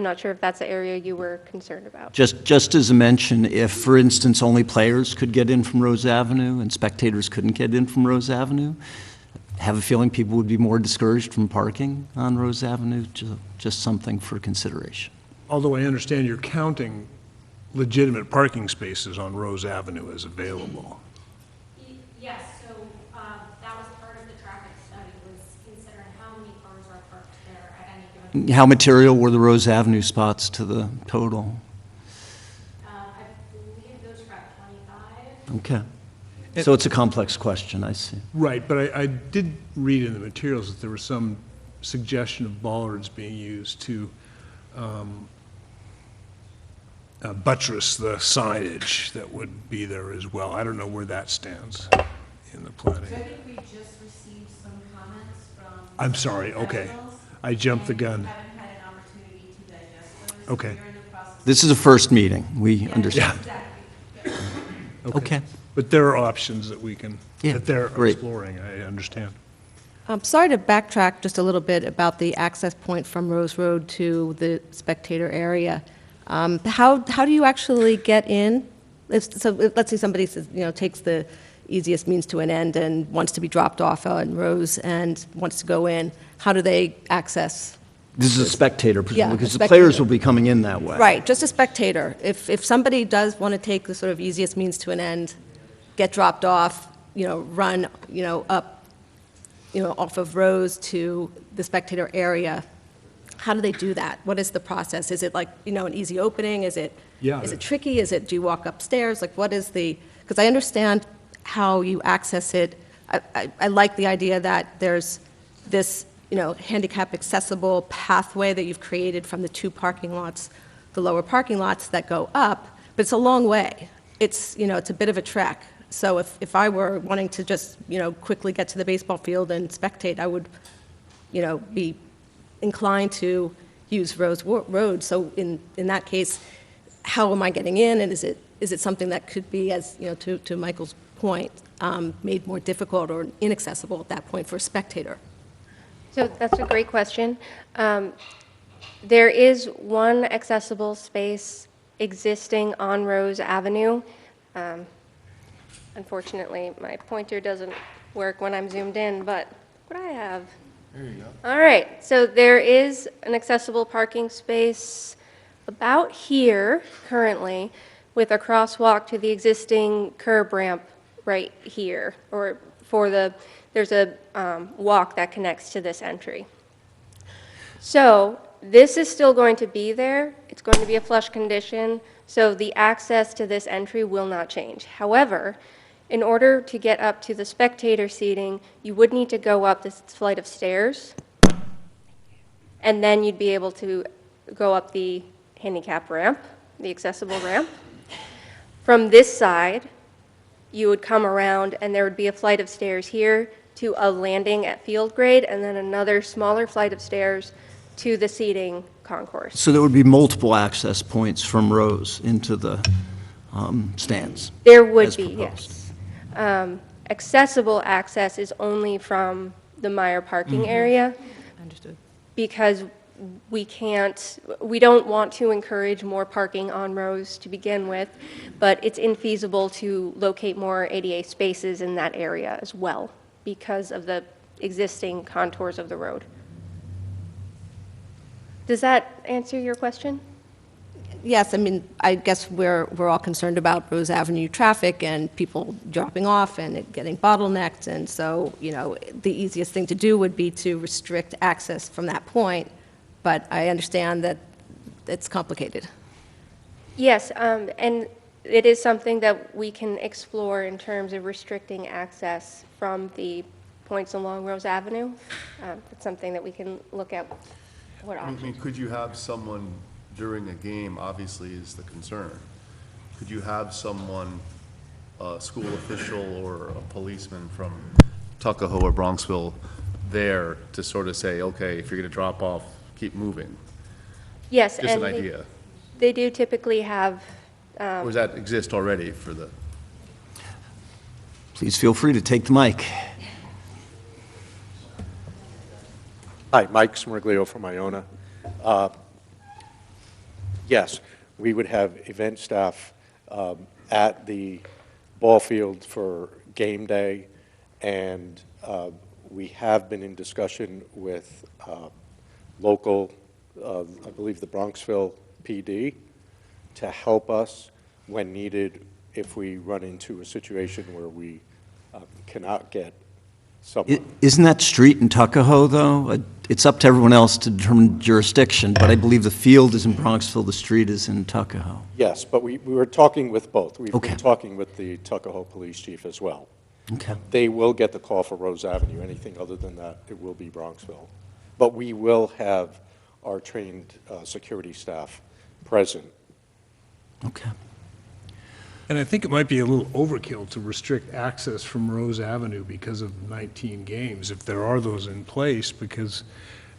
not sure if that's the area you were concerned about. Just as a mention, if, for instance, only players could get in from Rose Avenue and spectators couldn't get in from Rose Avenue, have a feeling people would be more discouraged from parking on Rose Avenue, just something for consideration. Although I understand you're counting legitimate parking spaces on Rose Avenue as available. Yes, so that was part of the traffic study, was considering how many cars are parked there at any given. How material were the Rose Avenue spots to the total? I believe those were at 25. Okay. So it's a complex question, I see. Right, but I did read in the materials that there was some suggestion of bollards being used to buttress the signage that would be there as well. I don't know where that stands in the planning. So I think we just received some comments from. I'm sorry, okay. I jumped the gun. And we haven't had an opportunity to digest those. Okay. We're in the process. This is a first meeting, we understand. Exactly. Okay. But there are options that we can, Yeah, that they're great. exploring, I understand. I'm sorry to backtrack just a little bit about the access point from Rose Road to the spectator area. How do you actually get in? Let's say somebody says, takes the easiest means to an end and wants to be dropped off on Rose and wants to go in. How do they access? This is a spectator, presumably, Yeah, a because the players spectator. will be coming in that way. Right, just a spectator. If somebody does want to take the sort of easiest means to an end, get dropped off, run, up, off of Rose to the spectator area, how do they do that? What is the process? Is it like, an easy opening? Is it tricky? Do you walk upstairs? Like, what is because I understand how you access it. I like the idea that there's this, handicap accessible pathway that you've created from the two parking lots, the lower parking lots that go up, but it's a long way. It's, it's a bit of a trek. So if I were wanting to just, quickly get to the baseball field and spectate, I would, be inclined to use Rose Road. So in that case, how am I getting in? And is it something that could be, as, to Michael's point, made more difficult or inaccessible at that point for a spectator? So that's a great question. There is one accessible space existing on Rose Avenue. Unfortunately, my pointer doesn't work when I'm zoomed in, but what I have, All right, so there is an accessible parking space about here currently with a crosswalk to the existing curb ramp right here, or there's a walk that connects to this entry. So this is still going to be there. It's going to be a flush condition, so the access to this entry will not change. However, in order to get up to the spectator seating, you would need to go up this flight of stairs, and then you'd be able to go up the handicap ramp, the accessible ramp. From this side, you would come around, and there would be a flight of stairs here to a landing at field grade, and then another smaller flight of stairs to the seating concourse. So there would be multiple access points from rows into the stands? There would as be, proposed. yes. Accessible access is only from the Meyer parking area. Understood. Because we don't want to encourage more parking on rows to begin with, but it's infeasible to locate more ADA spaces in that area as well because of the existing contours of the road. Does that answer your question? Yes, I mean, I guess we're all concerned about Rose Avenue traffic and people dropping off and it getting bottlenecked, and so, you know, the easiest thing to do would be to restrict access from that point, but I understand that it's complicated. Yes, and it is something that we can explore in terms of restricting access from the points along Rose Avenue. It's something that we can look at what I options. mean, could you have someone during a game, obviously, is the concern. Could you have someone, a school official or a policeman from Tuckahoe or Bronxville there to sort of say, okay, if you're going to drop off, keep moving? Yes, Just and an idea. they do typically have, Or does that exist already for the? Please feel free to take the mic. Hi, Mike Smirglio from Iona. Yes, we would have event staff at the ball field for game day, and we have been in discussion with local, I believe the Bronxville PD, to help us when needed if we run into a situation where we cannot get someone. Isn't that street in Tuckahoe, though? It's up to everyone else to determine jurisdiction, but I believe the field is in Bronxville, the street is in Tuckahoe. Yes, but we were talking with both. We've Okay. been talking with the Tuckahoe Police Chief as well. Okay. They will get the call for Rose Avenue. Anything other than that, it will be Bronxville. But we will have our trained security staff present. Okay. And I think it might be a little overkill to restrict access from Rose Avenue because of 19 games, if there are those in place, because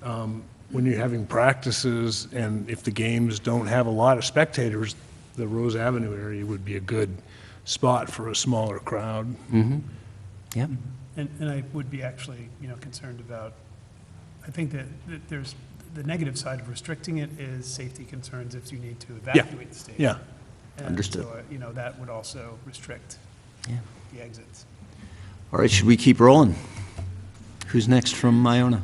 when you're having practices and if the games don't have a lot of spectators, the Rose Avenue area would be a good spot for a smaller crowd. Mm-hmm. Yep. And I would be actually, concerned about, I think that there's, the negative side of restricting it is safety concerns if you need to evacuate the stadium. Yeah. And Understood. so, that would also restrict Yeah. the exits. All right, should we keep rolling? Who's next from Iona?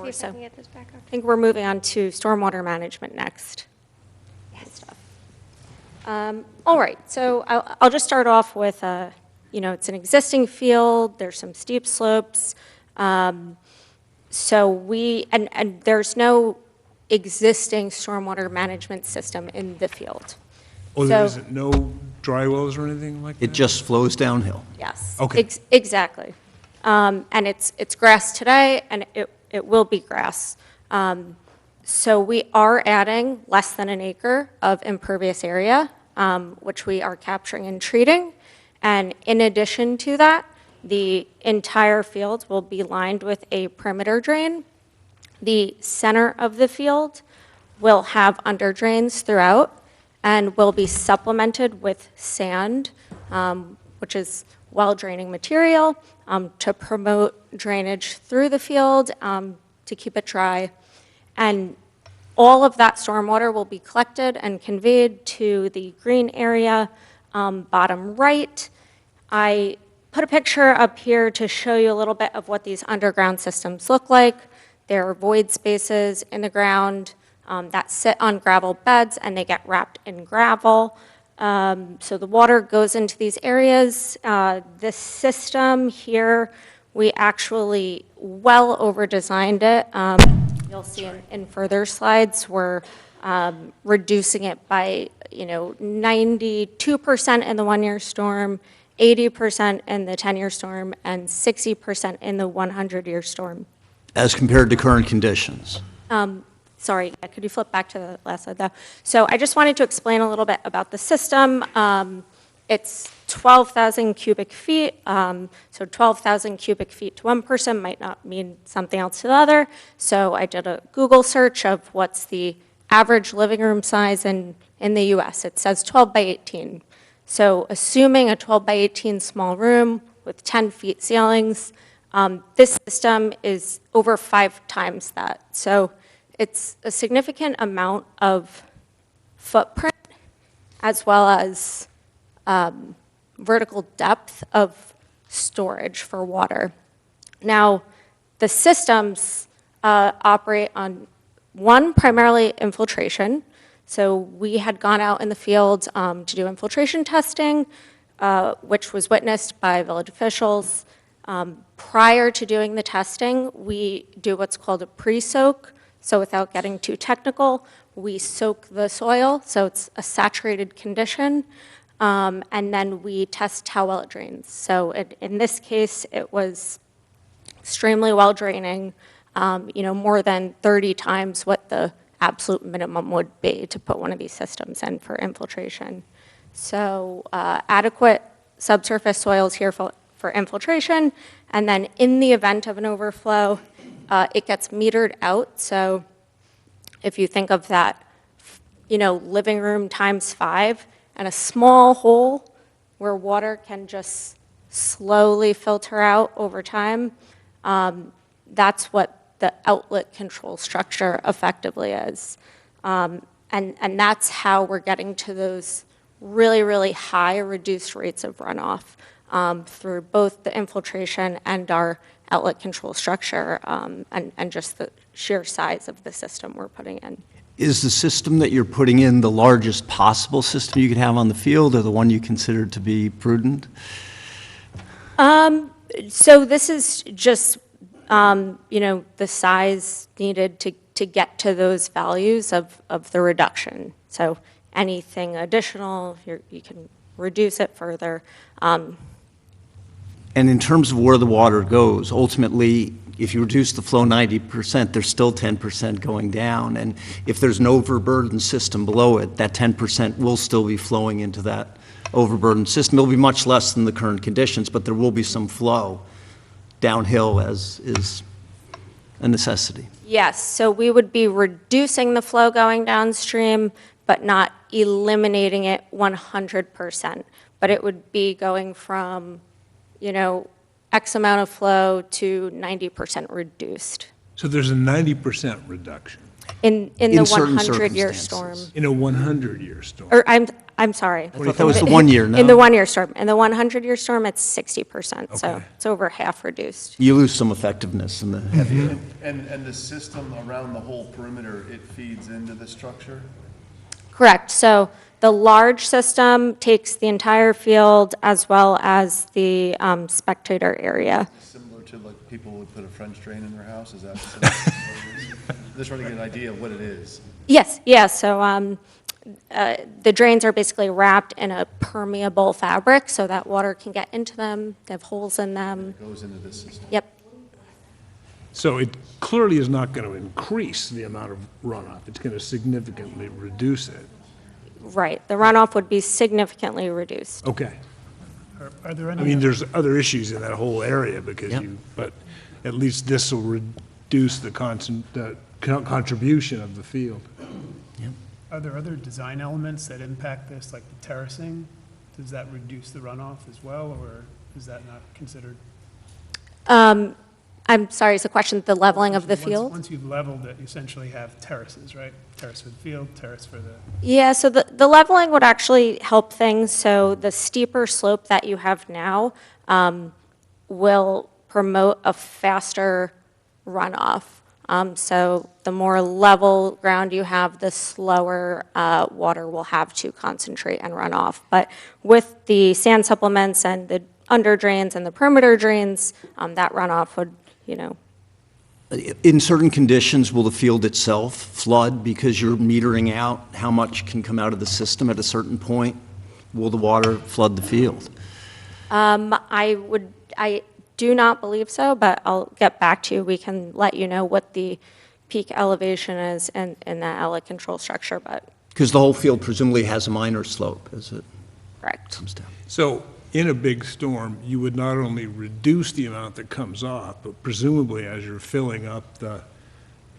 see if I so- can get this back up. I think we're moving on to stormwater management next. Yes. All right, so I'll just start off with, it's an existing field, there's some steep slopes. So and there's no existing stormwater management system in the field. Oh, there So- isn't no dry wells or anything like that? It just flows downhill. Yes. Okay. Exactly. And it's grass today, and it will be grass. So we are adding less than an acre of impervious area, which we are capturing and treating. And in addition to that, the entire field will be lined with a perimeter drain. The center of the field will have under drains throughout and will be supplemented with sand, which is well-draining material, to promote drainage through the field, to keep it dry. And all of that stormwater will be collected and conveyed to the green area, bottom right. I put a picture up here to show you a little bit of what these underground systems look like. There are void spaces in the ground that sit on gravel beds, and they get wrapped in gravel. So the water goes into these areas. This system here, we actually well over-designed it. You'll see in further slides, we're reducing it by 92% in the one-year storm, 80% in the 10-year storm, and 60% in the 100-year storm. As compared to current conditions. Sorry, could you flip back to the last slide, though? So I just wanted to explain a little bit about the system. It's 12,000 cubic feet, so 12,000 cubic feet to one person might not mean something else to the other. So I did a Google search of what's the average living room size in the US. It says 12 by 18. So assuming a 12 by 18 small room with 10 feet ceilings, this system is over 5 times that. So it's a significant amount of footprint as well as vertical depth of storage for water. Now, the systems operate on, one, primarily infiltration. So we had gone out in the field to do infiltration testing, which was witnessed by village officials. Prior to doing the testing, we do what's called a pre-soak. So without getting too technical, we soak the soil, so it's a saturated condition, and then we test how well it drains. So in this case, it was extremely well draining, more than 30 times what the absolute minimum would be to put one of these systems in for infiltration. So adequate subsurface soils here for infiltration, and then in the event of an overflow, it gets metered out. So if you think of that, living room times 5 and a small hole where water can just slowly filter out over time, that's what the outlet control structure effectively is. And that's how we're getting to those really, really high reduced rates of runoff through both the infiltration and our outlet control structure, and just the sheer size of the system we're putting in. Is the system that you're putting in the largest possible system you could have on the field, or the one you consider to be prudent? So this is just, the size needed to get to those values of the reduction. So anything additional, you can reduce it further. And in terms of where the water goes, ultimately, if you reduce the flow 90%, there's still 10% going down. And if there's an overburdened system below it, that 10% will still be flowing into that overburdened system. It'll be much less than the current conditions, but there will be some flow downhill, as is a necessity. Yes, so we would be reducing the flow going downstream, but not eliminating it 100%. But it would be going from X amount of flow to 90% reduced. So there's a 90% reduction In the certain 100-year storm. circumstances. in a 100-year storm. Or I'm sorry. I thought that was the 1 year, no? In the 1-year storm. In the 100-year storm, it's 60%, so Okay. it's over half reduced. You lose some effectiveness in the heavier. And the system around the whole perimeter, it feeds into the structure? Correct. So the large system takes the entire field as well as the spectator area. Similar to like people would put a French drain in their house, is that similar to what it is? Just trying to get an idea of what it is. Yes, yeah. So the drains are basically wrapped in a permeable fabric so that water can get into them. They have holes in them. It goes into this system. Yep. So it clearly is not going to increase the amount of runoff. It's going to significantly reduce it. Right. The runoff would be significantly reduced. Okay. Are there I any? mean, there's other issues in that whole area because Yep. but at least this will reduce the contribution of the field. Are there other design elements that impact this, like the terracing? Does that reduce the runoff as well, or is that not considered? I'm sorry, is the question the leveling of the Once- field? Once you've leveled it, you essentially have terraces, right? Terrace for the field, terrace for the, Yeah, so the leveling would actually help things. So the steeper slope that you have now will promote a faster runoff. So the more level ground you have, the slower water will have to concentrate and run off. But with the sand supplements and the under drains and the perimeter drains, that runoff would, In certain conditions, will the field itself flood because you're metering out how much can come out of the system at a certain point? Will the water flood the field? I do not believe so, but I'll get back to you. We can let you know what the peak elevation is in that outlet control structure, but Because the whole field presumably has a minor slope as it correct. comes down. So in a big storm, you would not only reduce the amount that comes off, but presumably as you're filling up the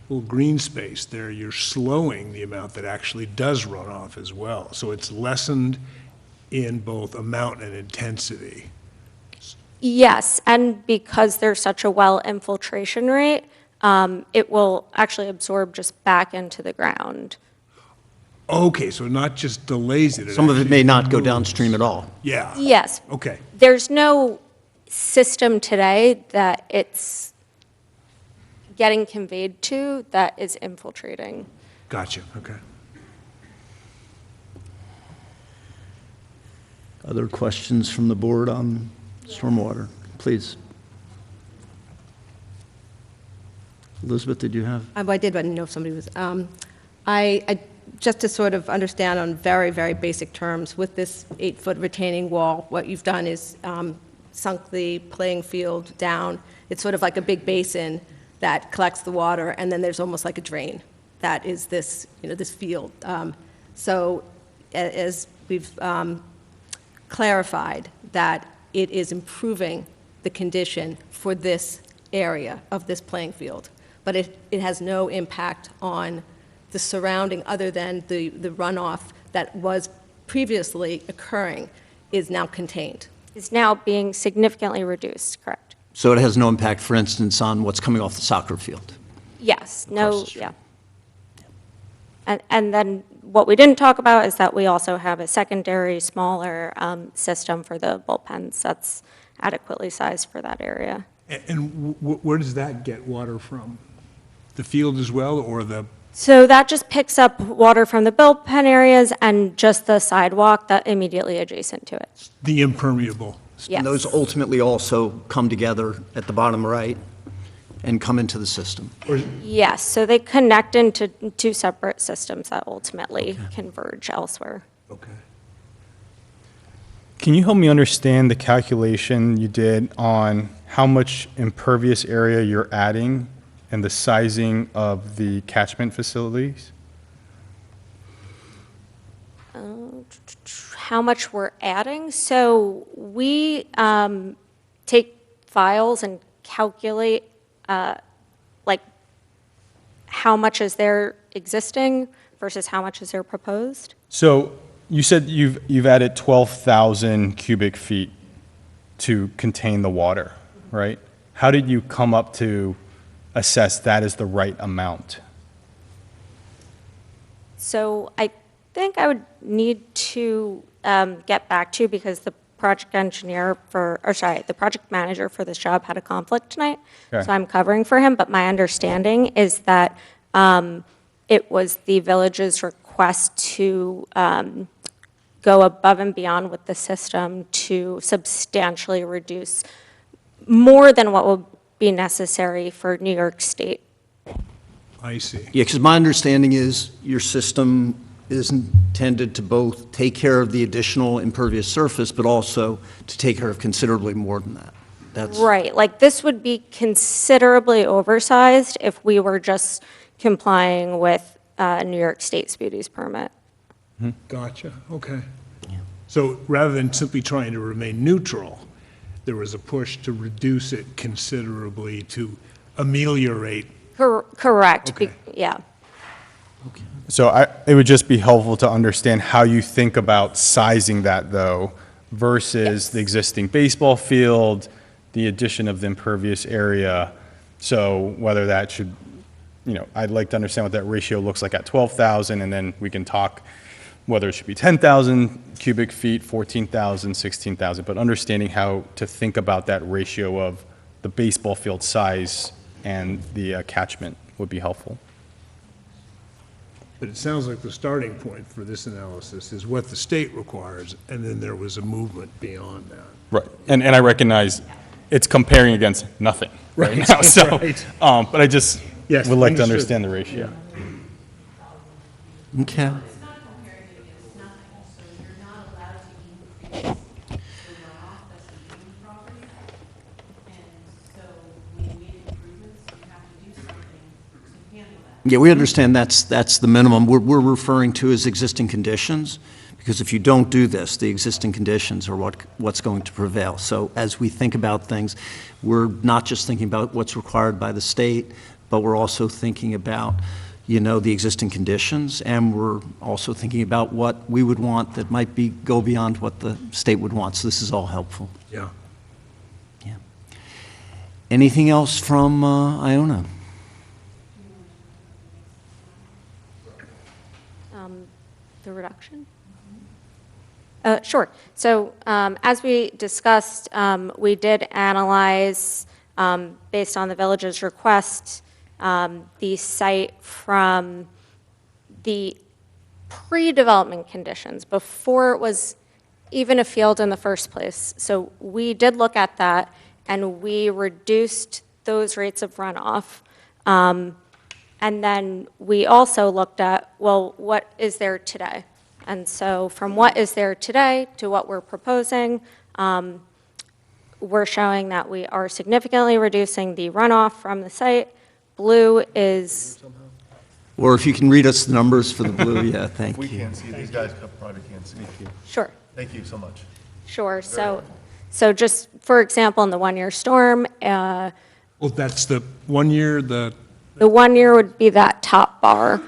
little green space there, you're slowing the amount that actually does run off as well. So it's lessened in both amount and intensity. Yes, and because there's such a well infiltration rate, it will actually absorb just back into the ground. Okay, so not just delays it. Some of it actually may not go moves. downstream at all. Yeah. Yes. Okay. There's no system today that it's getting conveyed to that is infiltrating. Gotcha, okay. Other questions from the board on stormwater? Please. Elizabeth, did you have? I did, but I didn't know if somebody was, just to sort of understand on very, very basic terms, with this 8-foot retaining wall, what you've done is sunk the playing field down. It's sort of like a big basin that collects the water, and then there's almost like a drain. That is this, this field. So as we've clarified, that it is improving the condition for this area of this playing field. But it has no impact on the surrounding, other than the runoff that was previously occurring is now contained. Is now being significantly reduced, correct? So it has no impact, for instance, on what's coming off the soccer field? Yes, Across no, the street. yeah. And then what we didn't talk about is that we also have a secondary, smaller system for the bullpens that's adequately sized for that area. And where does that get water from? The field as well, or the, So that just picks up water from the bullpen areas and just the sidewalk that immediately adjacent to it. the impermeable? Yes. And those ultimately also come together at the bottom right and come into the system? Yes, so they connect into two separate systems that ultimately converge elsewhere. Okay. Can you help me understand the calculation you did on how much impervious area you're adding and the sizing of the catchment facilities? How much we're adding? So we take files and calculate like how much is there existing versus how much is there proposed. So you said you've added 12,000 cubic feet to contain the water, right? How did you come up to assess that as the right amount? So I think I would need to get back to you because the project engineer the project manager for this job had a conflict tonight. Okay. So I'm covering for him, but my understanding is that it was the village's request to go above and beyond with the system to substantially reduce more than what will be necessary for New York State. I see. Yeah, because my understanding is your system is intended to both take care of the additional impervious surface, but also to take care of considerably more than that. That's Right, like this would be considerably oversized if we were just complying with New York State Sputies permit. Gotcha, okay. So rather than simply trying to remain neutral, there was a push to reduce it considerably to ameliorate. Correct, Okay. yeah. So it would just be helpful to understand how you think about sizing that, though, versus the existing baseball field, the addition of the impervious area. So whether that should, I'd like to understand what that ratio looks like at 12,000, and then we can talk whether it should be 10,000 cubic feet, 14,000, 16,000, but understanding how to think about that ratio of the baseball field size and the catchment would be helpful. But it sounds like the starting point for this analysis is what the state requires, and then there was a movement beyond that. Right, and I recognize it's comparing against nothing right now, so, Right. but I just Yes, would like to understood. understand the ratio. Okay. It's not comparing it against nothing, so you're not allowed to increase the runoff that's leaving the property. And so when you make improvements, you have to do something to handle that. Yeah, we understand that's the minimum. We're referring to as existing conditions, because if you don't do this, the existing conditions are what's going to prevail. So as we think about things, we're not just thinking about what's required by the state, but we're also thinking about, the existing conditions, and we're also thinking about what we would want that might go beyond what the state would want. So this is all helpful. Yeah. Yeah. Anything else from Iona? The reduction? Sure. So as we discussed, we did analyze, based on the village's request, the site from the pre-development conditions, before it was even a field in the first place. So we did look at that, and we reduced those rates of runoff. And then we also looked at, well, what is there today? And so from what is there today to what we're proposing, we're showing that we are significantly reducing the runoff from the site. Blue is, Or if you can read us the numbers for the blue, yeah, thank We you. can't see, these guys probably can't see. sure, Thank you so much. sure. So just for example, in the one-year storm, Well, that's the 1 year, the 1 year would be that top bar.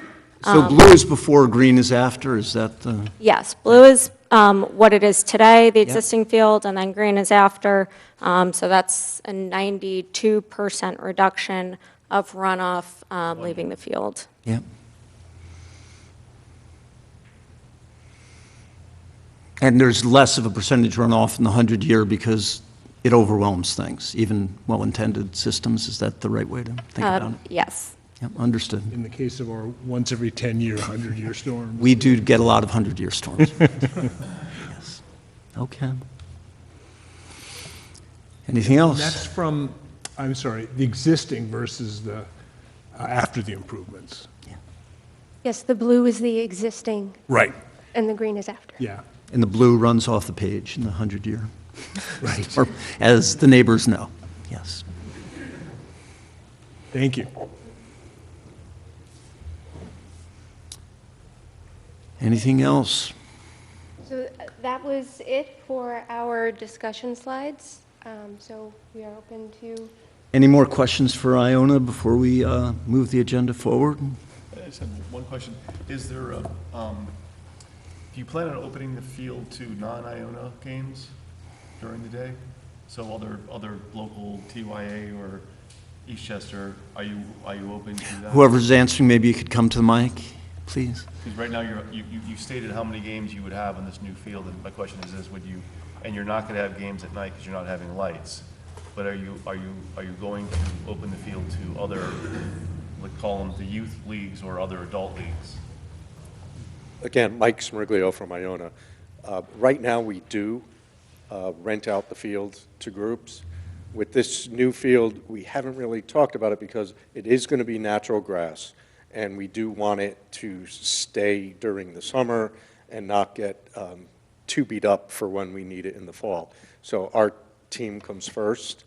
So blue is before, green is after, is that the? Yes, blue is what it is today, the existing field, and then green is after. So that's a 92% reduction of runoff leaving the field. Yeah. And there's less of a percentage runoff in the 100-year because it overwhelms things, even well-intended systems. Is that the right way to think about it? Yes. Yep, understood. in the case of our once every 10-year, 100-year storms. We do get a lot of 100-year storms. Yes. Okay. Anything And else? that's from, I'm sorry, the existing versus the, after the improvements. Yes, the blue is the existing, Right, and the green is after. yeah, And the blue runs off the page in the 100-year, right. or as the neighbors know. Yes. Thank you. Anything else? So that was it for our discussion slides. So we are open to, Any more questions for Iona before we move the agenda forward? I just have one question. Is there do you plan on opening the field to non-Iona games during the day? So other local TYA or Eastchester, are you open to that? Whoever's answering, maybe you could come to the mic, please. Because right now, you stated how many games you would have on this new field, and my question is this, and you're not gonna have games at night because you're not having lights, but are you going to open the field to other, like, call them the youth leagues or other adult leagues? Again, Mike Smriglio from Iona. Right now, we do rent out the field to groups. With this new field, we haven't really talked about it because it is going to be natural grass, and we do want it to stay during the summer and not get too beat up for when we need it in the fall. So our team comes first.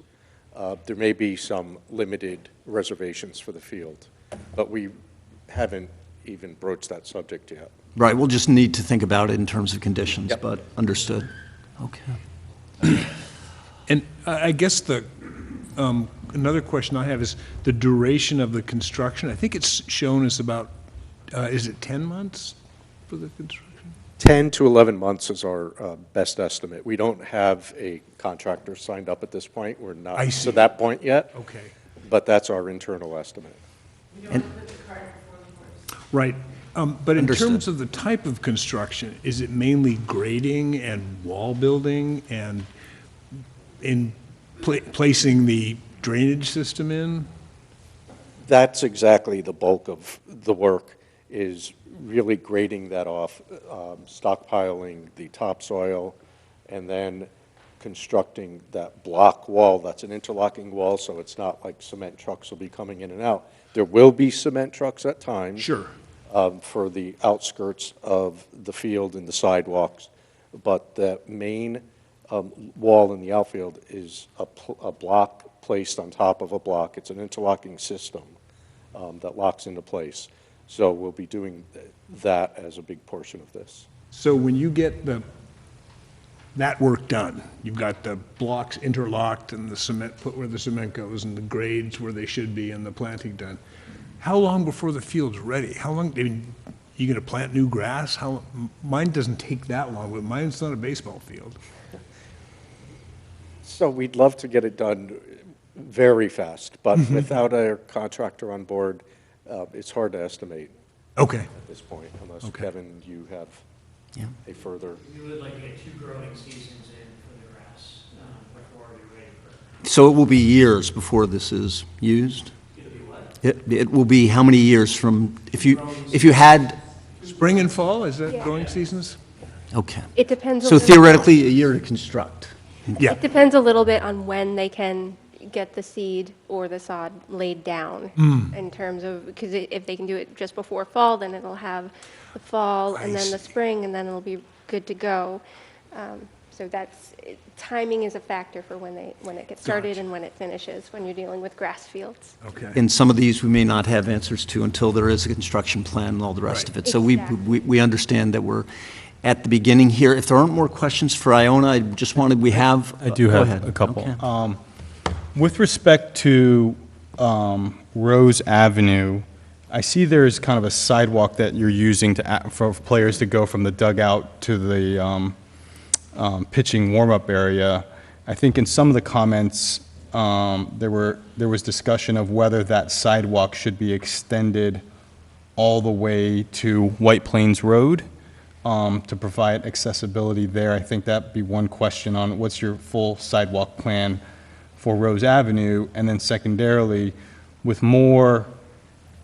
There may be some limited reservations for the field, but we haven't even broached that subject yet. Right, we'll just need to think about it in terms of conditions, Yep. but understood. Okay. And I guess another question I have is the duration of the construction. I think it's shown as about, is it 10 months for the construction? 10 to 11 months is our best estimate. We don't have a contractor signed up at this point. We're not I see. to that point yet, Okay, but that's our internal estimate. right. But in Understood. terms of the type of construction, is it mainly grading and wall building and in placing the drainage system in? That's exactly the bulk of the work, is really grading that off, stockpiling the topsoil, and then constructing that block wall. That's an interlocking wall, so it's not like cement trucks will be coming in and out. There will be cement trucks at times. Sure. For the outskirts of the field and the sidewalks, but the main wall in the outfield is a block placed on top of a block. It's an interlocking system that locks into place. So we'll be doing that as a big portion of this. So when you get that work done, you've got the blocks interlocked and the cement put where the cement goes and the grades where they should be and the planting done, how long before the field's ready? How long, I mean, you gonna plant new grass? Mine doesn't take that long, but mine's not a baseball field. So we'd love to get it done very fast, but without a contractor on board, it's hard to estimate Okay. at this point, unless, Okay. Kevin, you have Yeah. a further. We would like to get 2 growing seasons in for the grass before we're ready for. So it will be years before this is used? It'll be what? It will be how many years from, if you had, Spring and fall, is that growing seasons? okay. It depends. So theoretically, a year to construct. Yeah. It depends a little bit on when they can get the seed or the sod laid down in terms of, because if they can do it just before fall, then it'll have the fall and then the spring, and then it'll be good to go. So timing is a factor for when it gets started and when it finishes, when you're dealing with grass fields. Okay. And some of these we may not have answers to until there is a construction plan and all the rest of it. So we understand that we're at the beginning here. If there aren't more questions for Iona, I just wanted, we have. I do go have ahead. a couple. Okay. With respect to Rose Avenue, I see there's kind of a sidewalk that you're using for players to go from the dugout to the pitching warm-up area. I think in some of the comments, there was discussion of whether that sidewalk should be extended all the way to White Plains Road to provide accessibility there. I think that'd be one question on what's your full sidewalk plan for Rose Avenue, and then secondarily, with more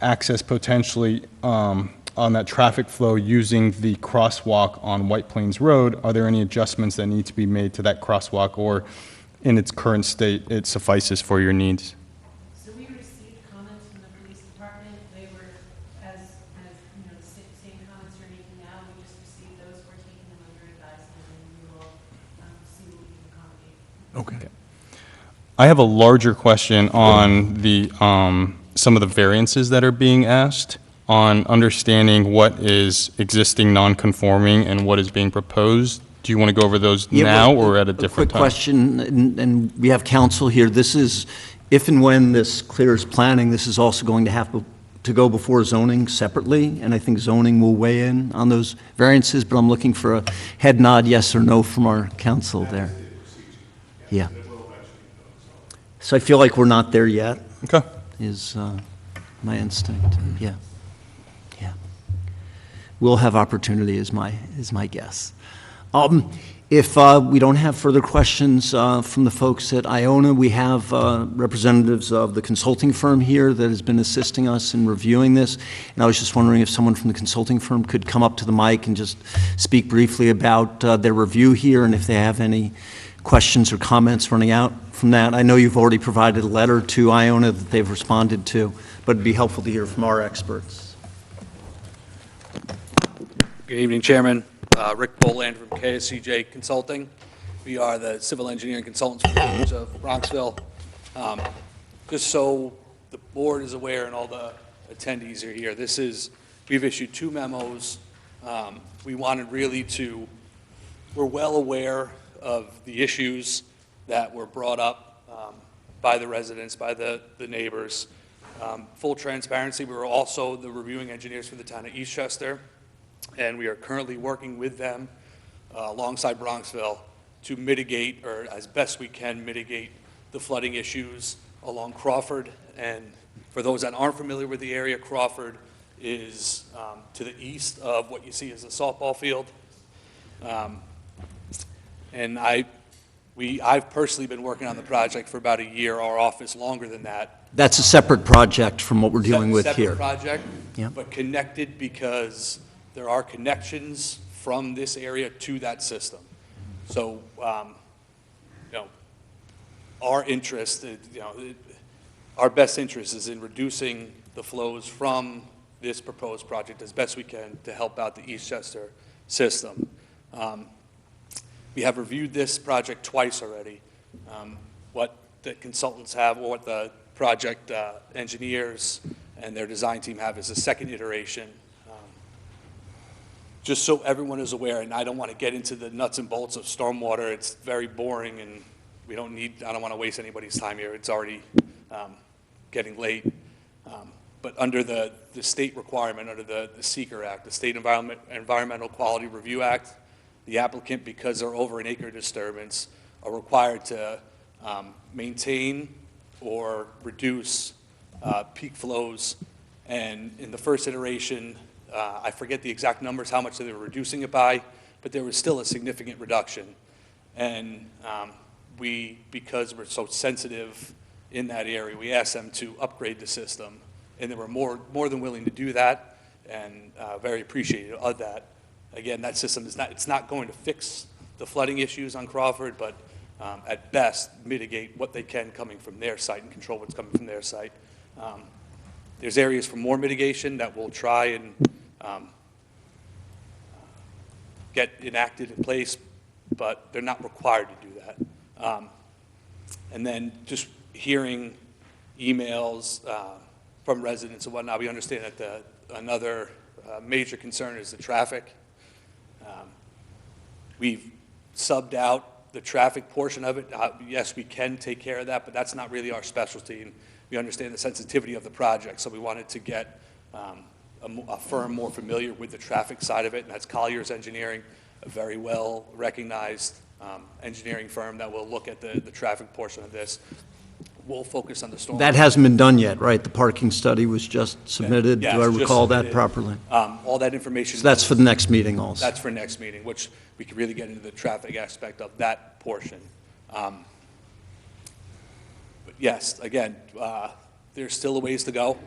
access potentially on that traffic flow using the crosswalk on White Plains Road, are there any adjustments that need to be made to that crosswalk, or in its current state, it suffices for your needs? So we received comments from the police department. They were, as you know, the same comments you're making now. We just received those. We're taking them under advisement, and we will see what we can accommodate. Okay. I have a larger question on the some of the variances that are being asked, on understanding what is existing non-conforming and what is being proposed. Do you want to go over those now or at a different time? Quick question, and we have counsel here. This is, if and when this clears planning, this is also going to have to go before zoning separately, and I think zoning will weigh in on those variances, but I'm looking for a head nod, yes or no, from our counsel there. Yeah. So I feel like we're not there yet. Okay. Is my instinct. Yeah. Yeah. We'll have opportunity is my guess. If we don't have further questions from the folks at Iona, we have representatives of the consulting firm here that has been assisting us in reviewing this. And I was just wondering if someone from the consulting firm could come up to the mic and just speak briefly about their review here, and if they have any questions or comments running out from that. I know you've already provided a letter to Iona that they've responded to, but it'd be helpful to hear from our experts. Good evening, Chairman. Rick Boland from KSCJ Consulting. We are the civil engineering consultants for the village of Bronxville. Just so the board is aware and all the attendees are here, we've issued 2 memos. We wanted really we're well aware of the issues that were brought up by the residents, by the neighbors. Full transparency, we were also the reviewing engineers for the town of Eastchester, and we are currently working with them alongside Bronxville to mitigate, or as best we can mitigate, the flooding issues along Crawford. And for those that aren't familiar with the area, Crawford is to the east of what you see as a softball field. And I've personally been working on the project for about a year, our office longer than that. That's a separate project from what we're dealing with here. Separate project, Yeah. but connected because there are connections from this area to that system. So, our interest, our best interest is in reducing the flows from this proposed project as best we can to help out the Eastchester system. We have reviewed this project twice already. What the consultants have, or what the project engineers and their design team have, is a second iteration. Just so everyone is aware, and I don't want to get into the nuts and bolts of stormwater, it's very boring, and I don't want to waste anybody's time here. It's already getting late. But under the state requirement, under the SEQR Act, the State Environmental Quality Review Act, the applicant, because they're over an acre disturbance, are required to maintain or reduce peak flows. And in the first iteration, I forget the exact numbers, how much they were reducing it by, but there was still a significant reduction. And because we're so sensitive in that area, we asked them to upgrade the system, and they were more than willing to do that, and very appreciative of that. Again, that system it's not going to fix the flooding issues on Crawford, but at best mitigate what they can coming from their site and control what's coming from their site. There's areas for more mitigation that we'll try and get enacted in place, but they're not required to do that. And then just hearing emails from residents and whatnot, we understand that another major concern is the traffic. We've subbed out the traffic portion of it. Yes, we can take care of that, but that's not really our specialty, and we understand the sensitivity of the project, so we wanted to get a firm more familiar with the traffic side of it, and that's Collier's Engineering, a very well-recognized engineering firm that will look at the traffic portion of this. We'll focus on the storm. That hasn't been done yet, right? The parking study was just submitted? Yeah, Do I it's just recall that submitted. properly? All that information. So that's for the next meeting also? That's for next meeting, which we can really get into the traffic aspect of that portion. But yes, again, there's still a ways to go.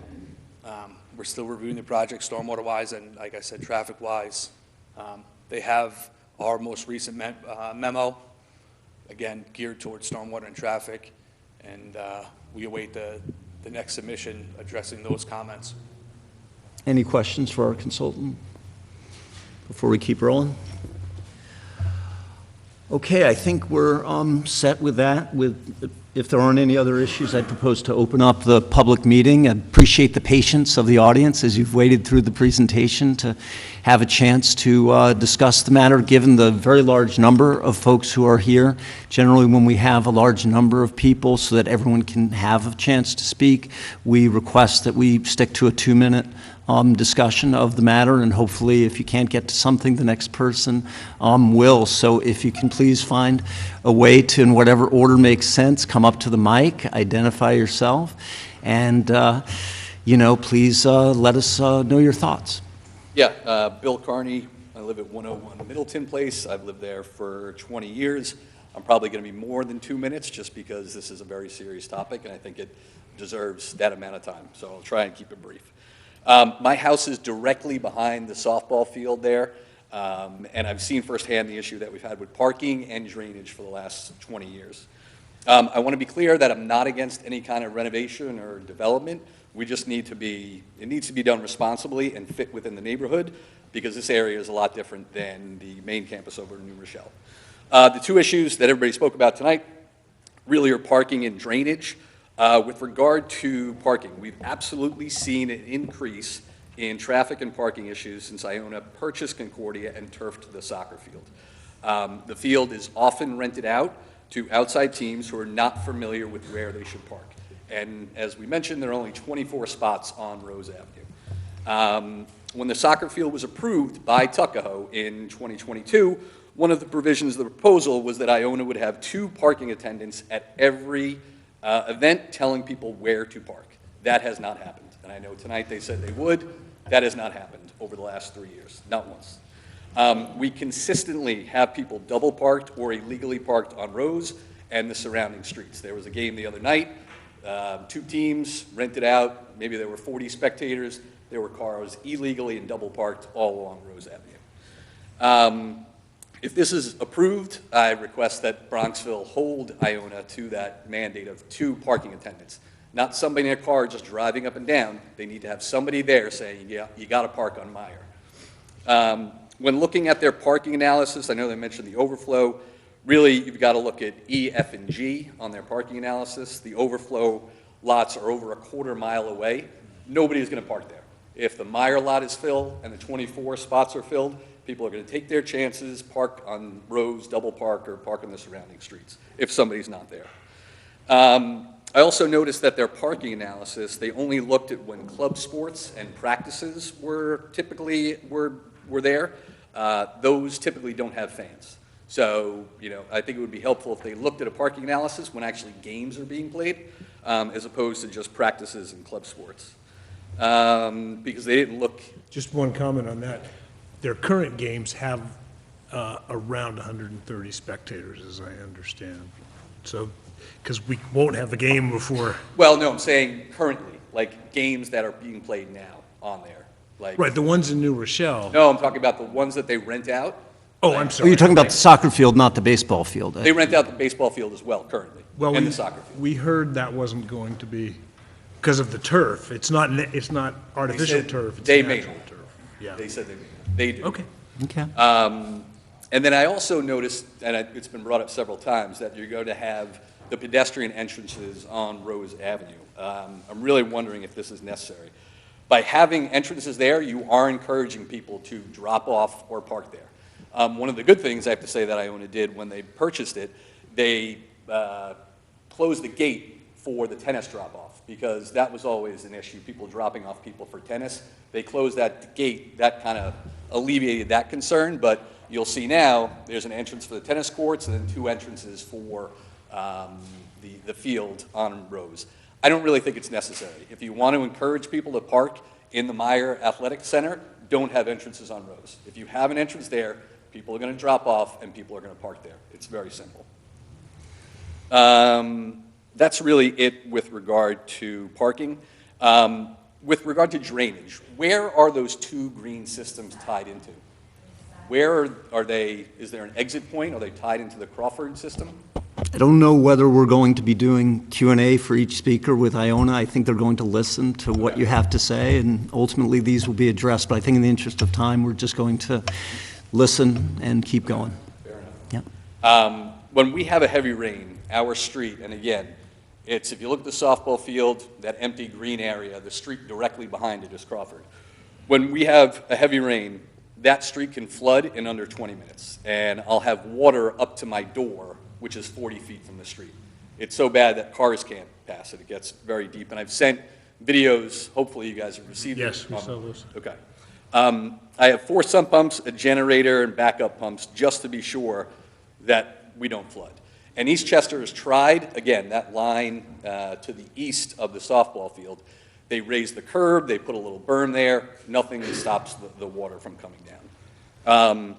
We're still reviewing the project stormwater-wise and, like I said, traffic-wise. They have our most recent memo, again, geared towards stormwater and traffic, and we await the next submission addressing those comments. Any questions for our consultant before we keep rolling? Okay, I think we're set with that. If there aren't any other issues, I'd propose to open up the public meeting. I appreciate the patience of the audience as you've waited through the presentation to have a chance to discuss the matter, given the very large number of folks who are here. Generally, when we have a large number of people so that everyone can have a chance to speak, we request that we stick to a 2-minute discussion of the matter, and hopefully if you can't get to something, the next person will. So if you can please find a way to, in whatever order makes sense, come up to the mic, identify yourself, and please let us know your thoughts. Yeah, Bill Carney. I live at 101 Middleton Place. I've lived there for 20 years. I'm probably going to be more than 2 minutes just because this is a very serious topic, and I think it deserves that amount of time. So I'll try and keep it brief. My house is directly behind the softball field there, and I've seen firsthand the issue that we've had with parking and drainage for the last 20 years. I want to be clear that I'm not against any kind of renovation or development. We just need to be, it needs to be done responsibly and fit within the neighborhood, because this area is a lot different than the main campus over in New Rochelle. The two issues that everybody spoke about tonight really are parking and drainage. With regard to parking, we've absolutely seen an increase in traffic and parking issues since Iona purchased Concordia and turfed the soccer field. The field is often rented out to outside teams who are not familiar with where they should park. And as we mentioned, there are only 24 spots on Rose Avenue. When the soccer field was approved by Tuckahoe in 2022, one of the provisions of the proposal was that Iona would have 2 parking attendants at every event telling people where to park. That has not happened. And I know tonight they said they would. That has not happened over the last 3 years, not once. We consistently have people double parked or illegally parked on Rose and the surrounding streets. There was a game the other night, 2 teams rented out, maybe there were 40 spectators. There were cars illegally and double parked all along Rose Avenue. If this is approved, I request that Bronxville hold Iona to that mandate of 2 parking attendants. Not somebody in a car just driving up and down. They need to have somebody there saying, yeah, you got to park on Meyer. When looking at their parking analysis, I know they mentioned the overflow. Really, you've got to look at E, F, and G on their parking analysis. The overflow lots are over a quarter mile away. Nobody's going to park there. If the Meyer lot is filled and the 24 spots are filled, people are going to take their chances, park on Rose, double park, or park in the surrounding streets if somebody's not there. I also noticed that their parking analysis, they only looked at when club sports and practices were typically were there. Those typically don't have fans. So, I think it would be helpful if they looked at a parking analysis when actually games are being played, as opposed to just practices and club sports. Because they didn't look. Just one comment on that. Their current games have around 130 spectators, as I understand. So, because we won't have the game before. Well, no, I'm saying currently, like games that are being played now on there. Like, Right, the ones in New Rochelle. no, I'm talking about the ones that they rent out. Oh, I'm Oh, sorry. you're talking about the soccer field, not the baseball field. They rent out the baseball field as well currently, Well, and we- the soccer field. We heard that wasn't going to be, because of the turf. It's not artificial said turf, it's they may natural not. turf. Yeah. They said they do. Okay. Okay. And then I also noticed, and it's been brought up several times, that you're going to have the pedestrian entrances on Rose Avenue. I'm really wondering if this is necessary. By having entrances there, you are encouraging people to drop off or park there. One of the good things I have to say that Iona did when they purchased it, they closed the gate for the tennis drop-off, because that was always an issue, people dropping off people for tennis. They closed that gate, that kind of alleviated that concern, but you'll see now there's an entrance for the tennis courts and then 2 entrances for the field on Rose. I don't really think it's necessary. If you want to encourage people to park in the Meyer Athletic Center, don't have entrances on Rose. If you have an entrance there, people are going to drop off and people are going to park there. It's very simple. That's really it with regard to parking. With regard to drainage, where are those 2 green systems tied into? Where are they? Is there an exit point? Are they tied into the Crawford system? I don't know whether we're going to be doing Q&A for each speaker with Iona. I think they're going to listen to what you have to say, and ultimately these will be addressed. But I think in the interest of time, we're just going to listen and keep going. Fair enough. Yeah. When we have a heavy rain, our street, and again, it's, if you look at the softball field, that empty green area, the street directly behind it is Crawford. When we have a heavy rain, that street can flood in under 20 minutes, and I'll have water up to my door, which is 40 feet from the street. It's so bad that cars can't pass it. It gets very deep, and I've sent videos. Hopefully you guys have received it. Yes, we saw those. Okay. I have 4 sump pumps, a generator, and backup pumps just to be sure that we don't flood. And East Chester has tried, again, that line to the east of the softball field. They raised the curb, they put a little berm there, nothing stops the water from coming down.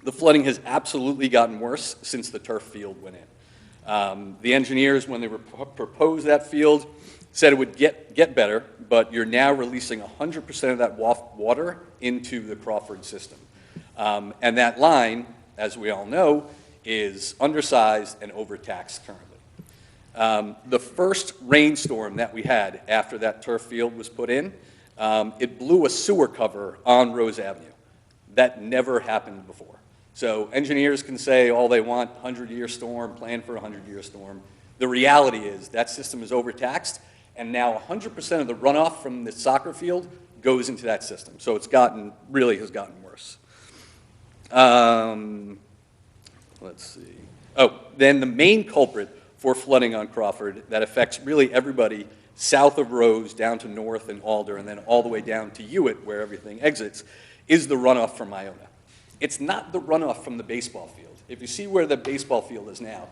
The flooding has absolutely gotten worse since the turf field went in. The engineers, when they proposed that field, said it would get better, but you're now releasing 100% of that water into the Crawford system. And that line, as we all know, is undersized and overtaxed currently. The first rainstorm that we had after that turf field was put in, it blew a sewer cover on Rose Avenue. That never happened before. So engineers can say all they want, 100-year storm, plan for a 100-year storm. The reality is that system is overtaxed, and now 100% of the runoff from the soccer field goes into that system. So it's really has gotten worse. Let's see. Oh, then the main culprit for flooding on Crawford that affects really everybody south of Rose down to North and Alder and then all the way down to Hewitt where everything exits is the runoff from Iona. It's not the runoff from the baseball field. If you see where the baseball field is now,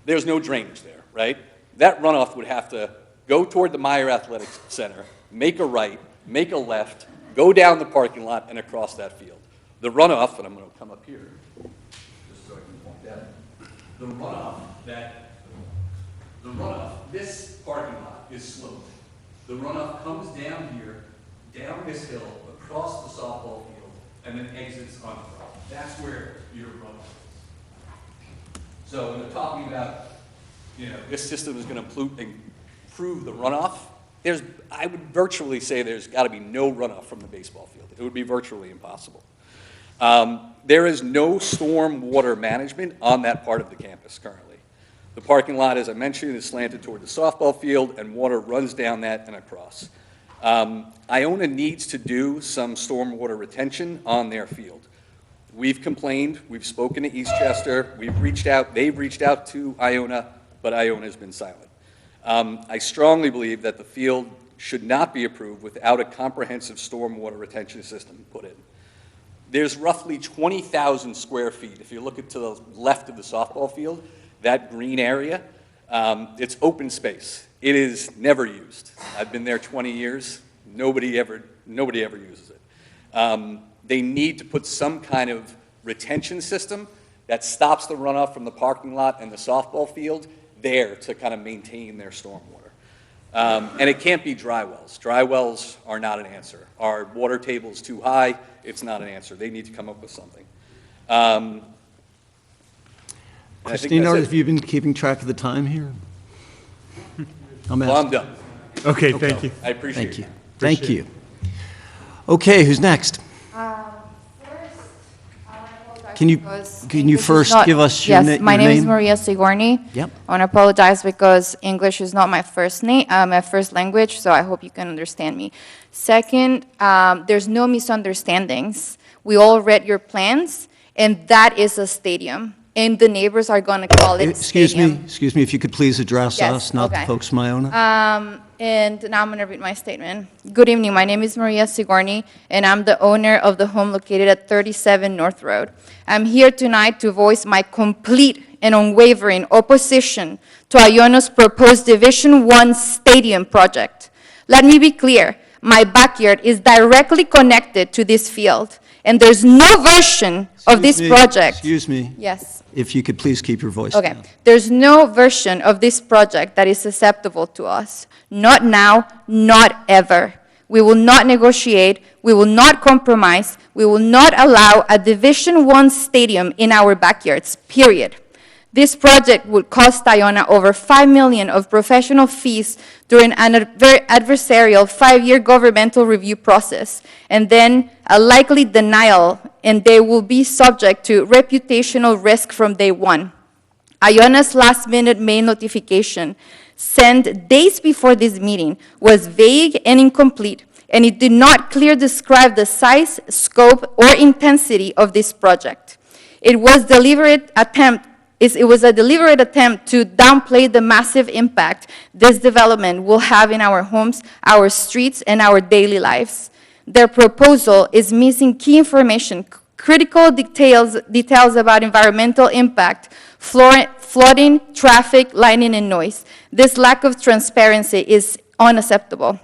there's no drainage there, right? That runoff would have to go toward the Meyer Athletic Center, make a right, make a left, go down the parking lot and across that field. The runoff, and I'm going to come up here, just so I can point that. The runoff, this parking lot is sloped. The runoff comes down here, down this hill, across the softball field, and then exits on the property. That's where your runoff is. So when they're talking about, this system is going to improve the runoff, I would virtually say there's got to be no runoff from the baseball field. It would be virtually impossible. There is no storm water management on that part of the campus currently. The parking lot, as I mentioned, is slanted toward the softball field, and water runs down that and across. Iona needs to do some stormwater retention on their field. We've complained, we've spoken to Eastchester, they've reached out to Iona, but Iona's been silent. I strongly believe that the field should not be approved without a comprehensive stormwater retention system put in. There's roughly 20,000 square feet. If you look to the left of the softball field, that green area, it's open space. It is never used. I've been there 20 years. Nobody ever uses it. They need to put some kind of retention system that stops the runoff from the parking lot and the softball field there to kind of maintain their stormwater. And it can't be dry wells. Dry wells are not an answer. Our water table is too high. It's not an answer. They need to come up with something. Christina, have you been keeping track of the time here? Well, I'm done. Okay, thank you. I appreciate Thank you. it. Thank you. Okay, who's next? Can you first give us your name? Yes, my name is Maria Sigorni. Yep. I want to apologize because English is not my first language, so I hope you can understand me. Second, there's no misunderstandings. We all read your plans, and that is a stadium. And the neighbors are going to call it stadium. Excuse me, if you could please address Yes, us, not the okay. folks from Iona. And now I'm going to read my statement. Good evening. My name is Maria Sigorni, and I'm the owner of the home located at 37 North Road. I'm here tonight to voice my complete and unwavering opposition to Iona's proposed Division I stadium project. Let me be clear. My backyard is directly connected to this field, and there's no version of this project. Excuse me. Yes. If you could please keep your voice Okay. down. There's no version of this project that is acceptable to us. Not now, not ever. We will not negotiate. We will not compromise. We will not allow a Division I stadium in our backyards, period. This project would cost Iona over $5 million of professional fees during an adversarial 5-year governmental review process, and then a likely denial, and they will be subject to reputational risk from day one. Iona's last-minute mail notification sent days before this meeting was vague and incomplete, and it did not clearly describe the size, scope, or intensity of this project. It was a deliberate attempt to downplay the massive impact this development will have in our homes, our streets, and our daily lives. Their proposal is missing key information, critical details about environmental impact, flooding, traffic, lighting, and noise. This lack of transparency is unacceptable.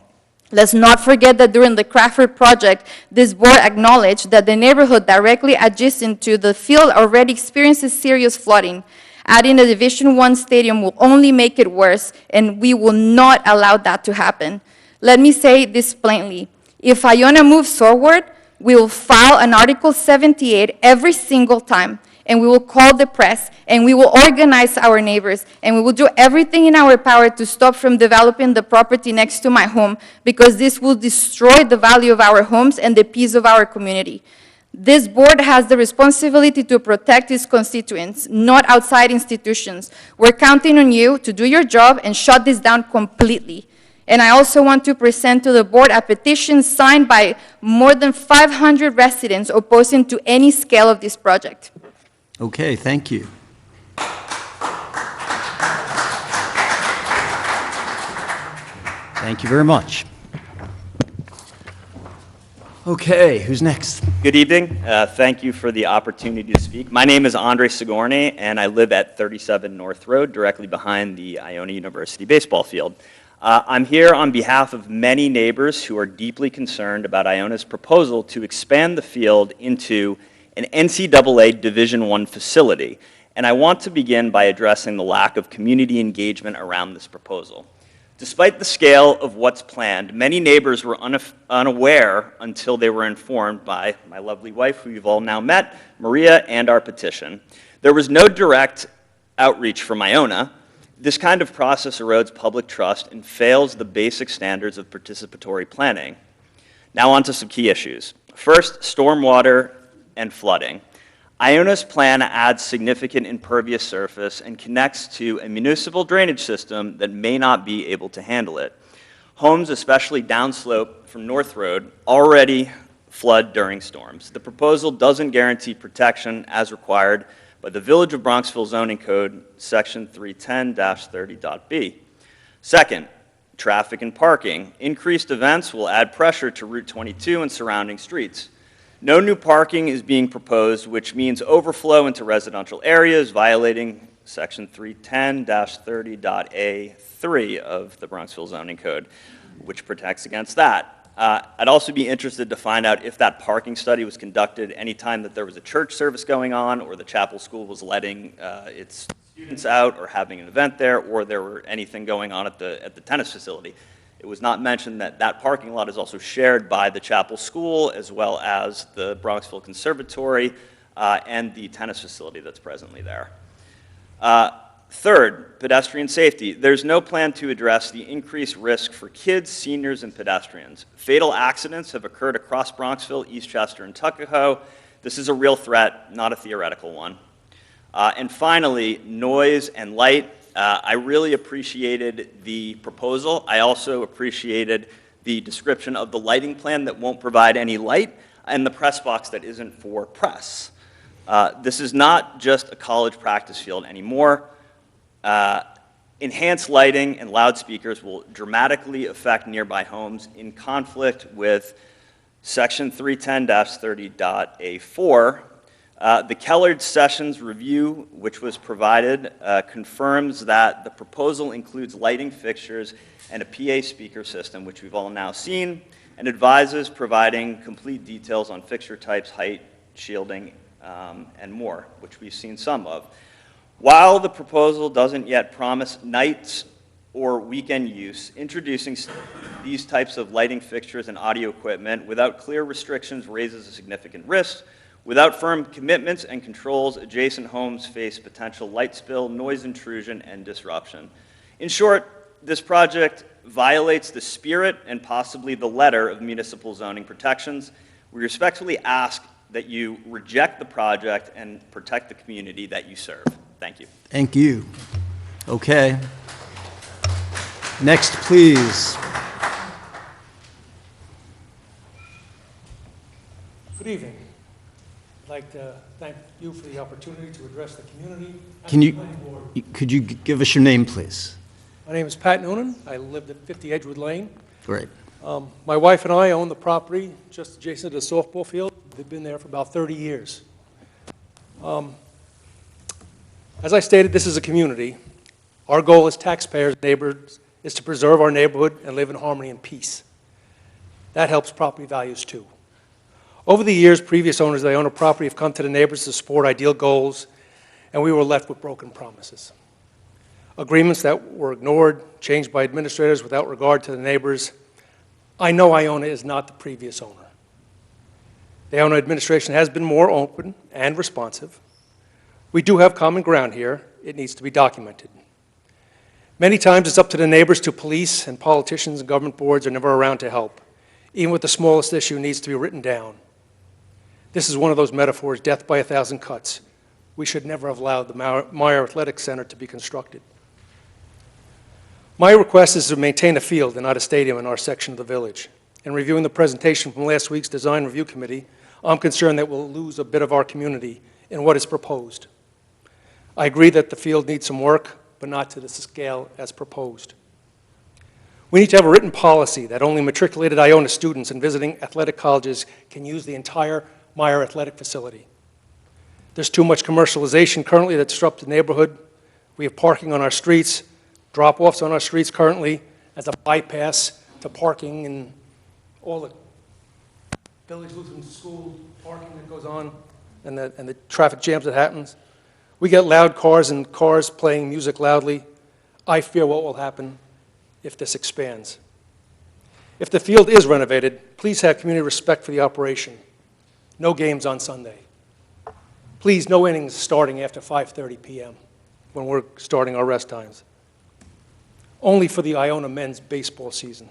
Let's not forget that during the Crawford project, this board acknowledged that the neighborhood directly adjacent to the field already experiences serious flooding. Adding a Division I stadium will only make it worse, and we will not allow that to happen. Let me say this plainly. If Iona moves forward, we will file an Article 78 every single time, and we will call the press, and we will organize our neighbors, and we will do everything in our power to stop from developing the property next to my home, because this will destroy the value of our homes and the peace of our community. This board has the responsibility to protect its constituents, not outside institutions. We're counting on you to do your job and shut this down completely. And I also want to present to the board a petition signed by more than 500 residents opposing to any scale of this project. Okay, thank you. Thank you very much. Okay, who's next? Good evening. Thank you for the opportunity to speak. My name is Andre Sigourney, and I live at 37 North Road, directly behind the Iona University baseball field. I'm here on behalf of many neighbors who are deeply concerned about Iona's proposal to expand the field into an NCAA Division I facility, and I want to begin by addressing the lack of community engagement around this proposal. Despite the scale of what's planned, many neighbors were unaware until they were informed by my lovely wife, who you've all now met, Maria, and our petition. There was no direct outreach from Iona. This kind of process erodes public trust and fails the basic standards of participatory planning. Now on to some key issues. First, stormwater and flooding. Iona's plan adds significant impervious surface and connects to a municipal drainage system that may not be able to handle it. Homes, especially downslope from North Road, already flood during storms. The proposal doesn't guarantee protection as required by the Village of Bronxville Zoning Code, Section 310-30.b. Second, traffic and parking. Increased events will add pressure to Route 22 and surrounding streets. No new parking is being proposed, which means overflow into residential areas, violating Section 310-30.a3 of the Bronxville Zoning Code, which protects against that. I'd also be interested to find out if that parking study was conducted any time that there was a church service going on, or the chapel school was letting its students out or having an event there, or there were anything going on at the tennis facility. It was not mentioned that that parking lot is also shared by the chapel school, as well as the Bronxville Conservatory and the tennis facility that's presently there. Third, pedestrian safety. There's no plan to address the increased risk for kids, seniors, and pedestrians. Fatal accidents have occurred across Bronxville, Eastchester, and Tuckahoe. This is a real threat, not a theoretical one. And finally, noise and light. I really appreciated the proposal. I also appreciated the description of the lighting plan that won't provide any light, and the press box that isn't for press. This is not just a college practice field anymore. Enhanced lighting and loudspeakers will dramatically affect nearby homes in conflict with Section 310-30.a4. The Kellard Sessions Review, which was provided, confirms that the proposal includes lighting fixtures and a PA speaker system, which we've all now seen, and advises providing complete details on fixture types, height, shielding, and more, which we've seen some of. While the proposal doesn't yet promise nights or weekend use, introducing these types of lighting fixtures and audio equipment without clear restrictions raises a significant risk. Without firm commitments and controls, adjacent homes face potential light spill, noise intrusion, and disruption. In short, this project violates the spirit and possibly the letter of municipal zoning protections. We respectfully ask that you reject the project and protect the community that you serve. Thank you. Thank you. Okay. Next, please. Good evening. I'd like to thank you for the opportunity to address the community. Could you give us your name, please? My name is Pat Noonan. I lived at 50 Edgewood Lane. Great. My wife and I own the property just adjacent to the softball field. They've been there for about 30 years. As I stated, this is a community. Our goal as taxpayers, neighbors, is to preserve our neighborhood and live in harmony and peace. That helps property values too. Over the years, previous owners of the Iona property have come to the neighbors to support ideal goals, and we were left with broken promises. Agreements that were ignored, changed by administrators without regard to the neighbors. I know Iona is not the previous owner. The Iona administration has been more open and responsive. We do have common ground here. It needs to be documented. Many times it's up to the neighbors to police, and politicians and government boards are never around to help. Even with the smallest issue needs to be written down. This is one of those metaphors, death by 1,000 cuts. We should never have allowed the Meyer Athletic Center to be constructed. My request is to maintain a field and not a stadium in our section of the village. In reviewing the presentation from last week's Design Review Committee, I'm concerned that we'll lose a bit of our community in what is proposed. I agree that the field needs some work, but not to the scale as proposed. We need to have a written policy that only matriculated Iona students and visiting athletic colleges can use the entire Meyer Athletic Facility. There's too much commercialization currently that disrupts the neighborhood. We have parking on our streets, drop-offs on our streets currently, as a bypass to parking and all the Village Lutheran School parking that goes on and the traffic jams that happens. We get loud cars and cars playing music loudly. I fear what will happen if this expands. If the field is renovated, please have community respect for the operation. No games on Sunday. Please, no innings starting after 5:30 p.m. when we're starting our rest times. Only for the Iona men's baseball season.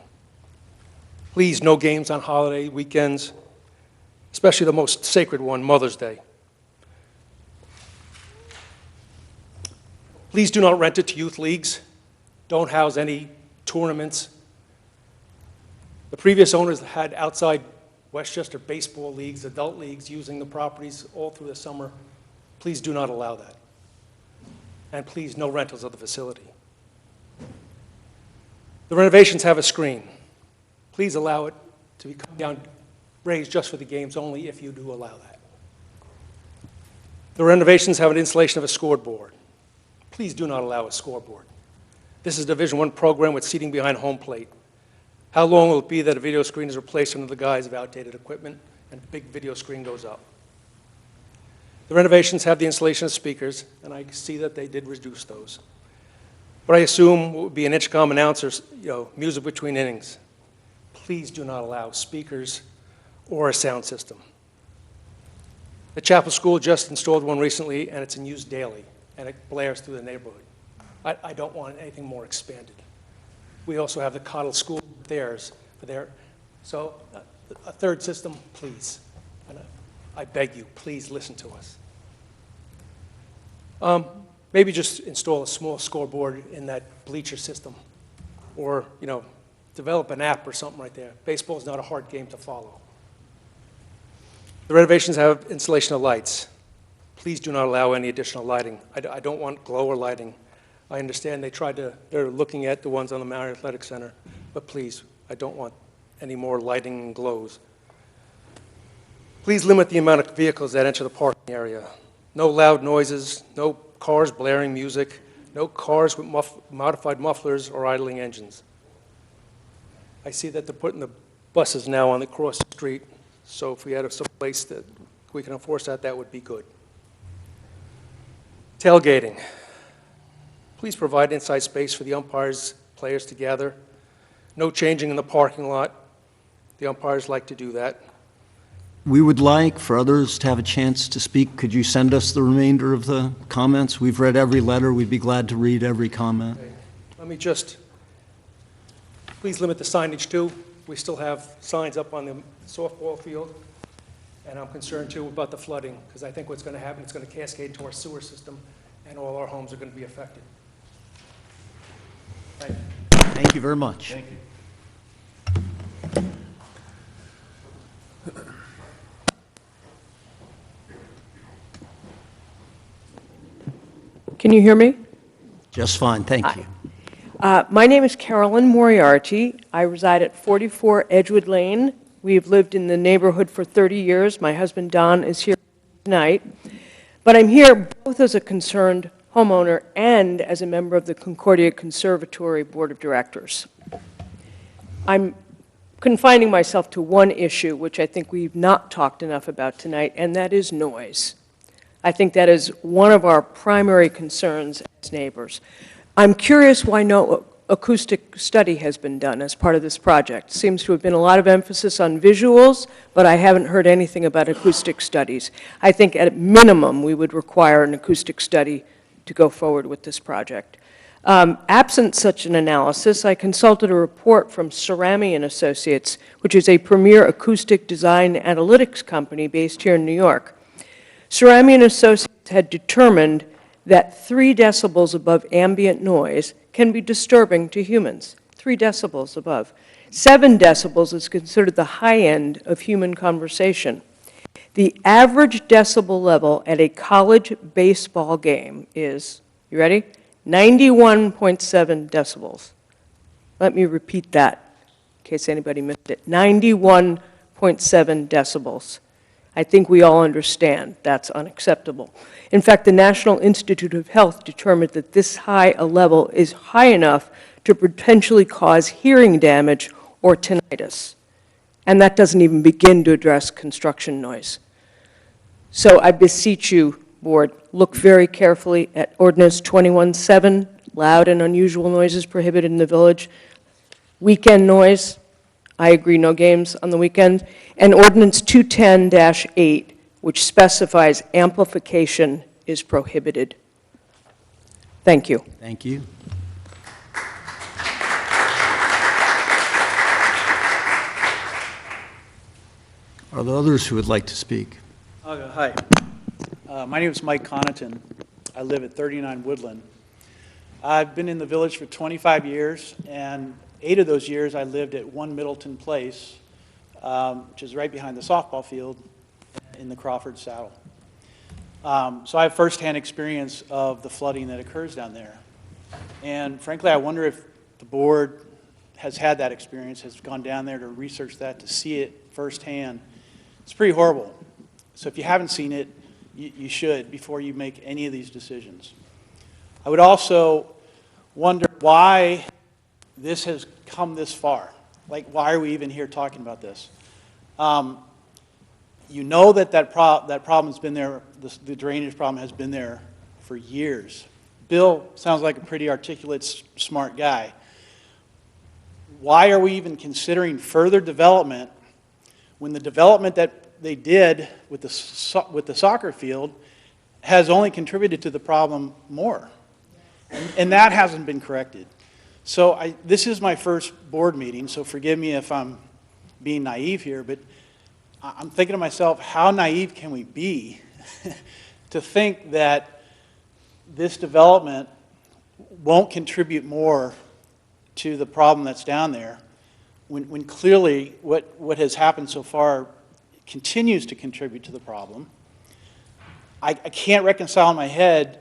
Please, no games on holiday weekends, especially the most sacred one, Mother's Day. Please do not rent it to youth leagues. Don't house any tournaments. The previous owners had outside Westchester baseball leagues, adult leagues, using the properties all through the summer. Please do not allow that. And please, no rentals of the facility. The renovations have a screen. Please allow it to be come down, raised just for the games only if you do allow that. The renovations have an installation of a scoreboard. Please do not allow a scoreboard. This is a Division I program with seating behind home plate. How long will it be that a video screen is replaced under the guise of outdated equipment and a big video screen goes up? The renovations have the installation of speakers, and I see that they did reduce those. But I assume what would be an intercom announcers, music between innings. Please do not allow speakers or a sound system. The Chapel School just installed one recently, and it's in use daily, and it blares through the neighborhood. I don't want anything more expanded. We also have the Cottle School, theirs, for their, so a third system, please. And I beg you, please listen to us. Maybe just install a small scoreboard in that bleacher system, or develop an app or something right there. Baseball is not a hard game to follow. The renovations have installation of lights. Please do not allow any additional lighting. I don't want glow or lighting. I understand they're looking at the ones on the Mount Athletic Center, but please, I don't want any more lighting and glows. Please limit the amount of vehicles that enter the parking area. No loud noises, no cars blaring music, no cars with modified mufflers or idling engines. I see that they're putting the buses now on the cross street, so if we had some place that we can enforce that, that would be good. Tailgating. Please provide inside space for the umpires, players to gather. No changing in the parking lot. The umpires like to do that. We would like for others to have a chance to speak. Could you send us the remainder of the comments? We've read every letter. We'd be glad to read every comment. Okay. Let me just, please limit the signage too. We still have signs up on the softball field. And I'm concerned too about the flooding, because I think what's going to happen, it's going to cascade into our sewer system, and all our homes are going to be affected. Thank you. Thank you very much. Thank you. Can you hear me? Just fine, thank you. My name is Carolyn Moriarty. I reside at 44 Edgewood Lane. We've lived in the neighborhood for 30 years. My husband, Don, is here tonight. But I'm here both as a concerned homeowner and as a member of the Concordia Conservatory Board of Directors. I'm confining myself to one issue, which I think we've not talked enough about tonight, and that is noise. I think that is one of our primary concerns as neighbors. I'm curious why no acoustic study has been done as part of this project. Seems to have been a lot of emphasis on visuals, but I haven't heard anything about acoustic studies. I think at minimum we would require an acoustic study to go forward with this project. Absent such an analysis, I consulted a report from Cerami & Associates, which is a premier acoustic design analytics company based here in New York. Cerami & Associates had determined that 3 decibels above ambient noise can be disturbing to humans, 3 decibels above. 7 decibels is considered the high end of human conversation. The average decibel level at a college baseball game is, you ready? 91.7 decibels. Let me repeat that in case anybody missed it. 91.7 decibels. I think we all understand that's unacceptable. In fact, the National Institute of Health determined that this high a level is high enough to potentially cause hearing damage or tinnitus. And that doesn't even begin to address construction noise. So I beseech you, Board, look very carefully at Ordinance 21-7, loud and unusual noises prohibited in the village. Weekend noise, I agree, no games on the weekend. And Ordinance 210-8, which specifies amplification is prohibited. Thank you. Thank you. Are there others who would like to speak? Hi. My name is Mike Connaughton. I live at 39 Woodland. I've been in the village for 25 years, and 8 of those years I lived at 1 Middleton Place, which is right behind the softball field in the Crawford Saddle. So I have firsthand experience of the flooding that occurs down there. And frankly, I wonder if the board has had that experience, has gone down there to research that, to see it firsthand. It's pretty horrible. So if you haven't seen it, you should before you make any of these decisions. I would also wonder why this has come this far. Like, why are we even here talking about this? You know that problem's been there, the drainage problem has been there for years. Bill sounds like a pretty articulate, smart guy. Why are we even considering further development when the development that they did with the soccer field has only contributed to the problem more? And that hasn't been corrected. So this is my first board meeting, so forgive me if I'm being naive here, but I'm thinking to myself, how naive can we be to think that this development won't contribute more to the problem that's down there when clearly what has happened so far continues to contribute to the problem. I can't reconcile in my head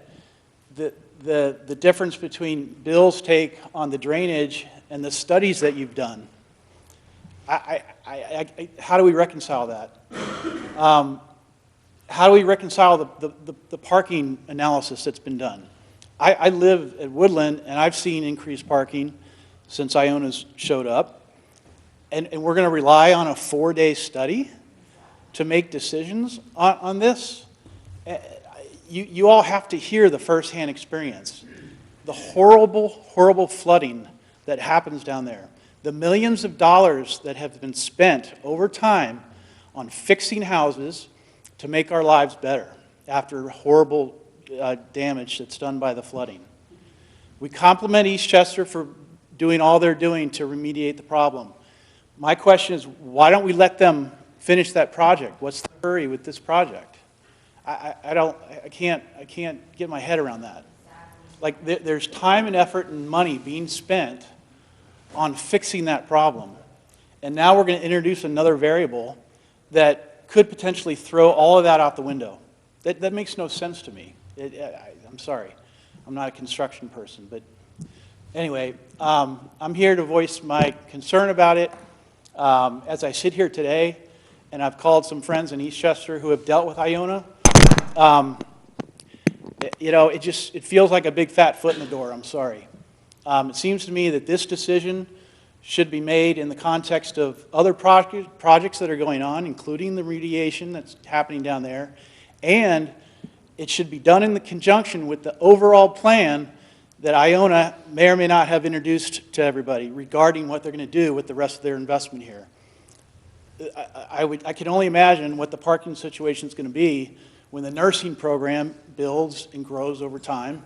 the difference between Bill's take on the drainage and the studies that you've done. How do we reconcile that? How do we reconcile the parking analysis that's been done? I live at Woodland, and I've seen increased parking since Iona's showed up. And we're going to rely on a 4-day study to make decisions on this? You all have to hear the firsthand experience. The horrible, horrible flooding that happens down there. The millions of dollars that have been spent over time on fixing houses to make our lives better after horrible damage that's done by the flooding. We compliment Eastchester for doing all they're doing to remediate the problem. My question is, why don't we let them finish that project? What's the hurry with this project? I can't get my head around that. Like, there's time and effort and money being spent on fixing that problem. And now we're going to introduce another variable that could potentially throw all of that out the window. That makes no sense to me. I'm sorry. I'm not a construction person. But anyway, I'm here to voice my concern about it. As I sit here today, and I've called some friends in Eastchester who have dealt with Iona, you know, it feels like a big fat foot in the door. I'm sorry. It seems to me that this decision should be made in the context of other projects that are going on, including the remediation that's happening down there, and it should be done in the conjunction with the overall plan that Iona may or may not have introduced to everybody regarding what they're going to do with the rest of their investment here. I can only imagine what the parking situation is going to be when the nursing program builds and grows over time.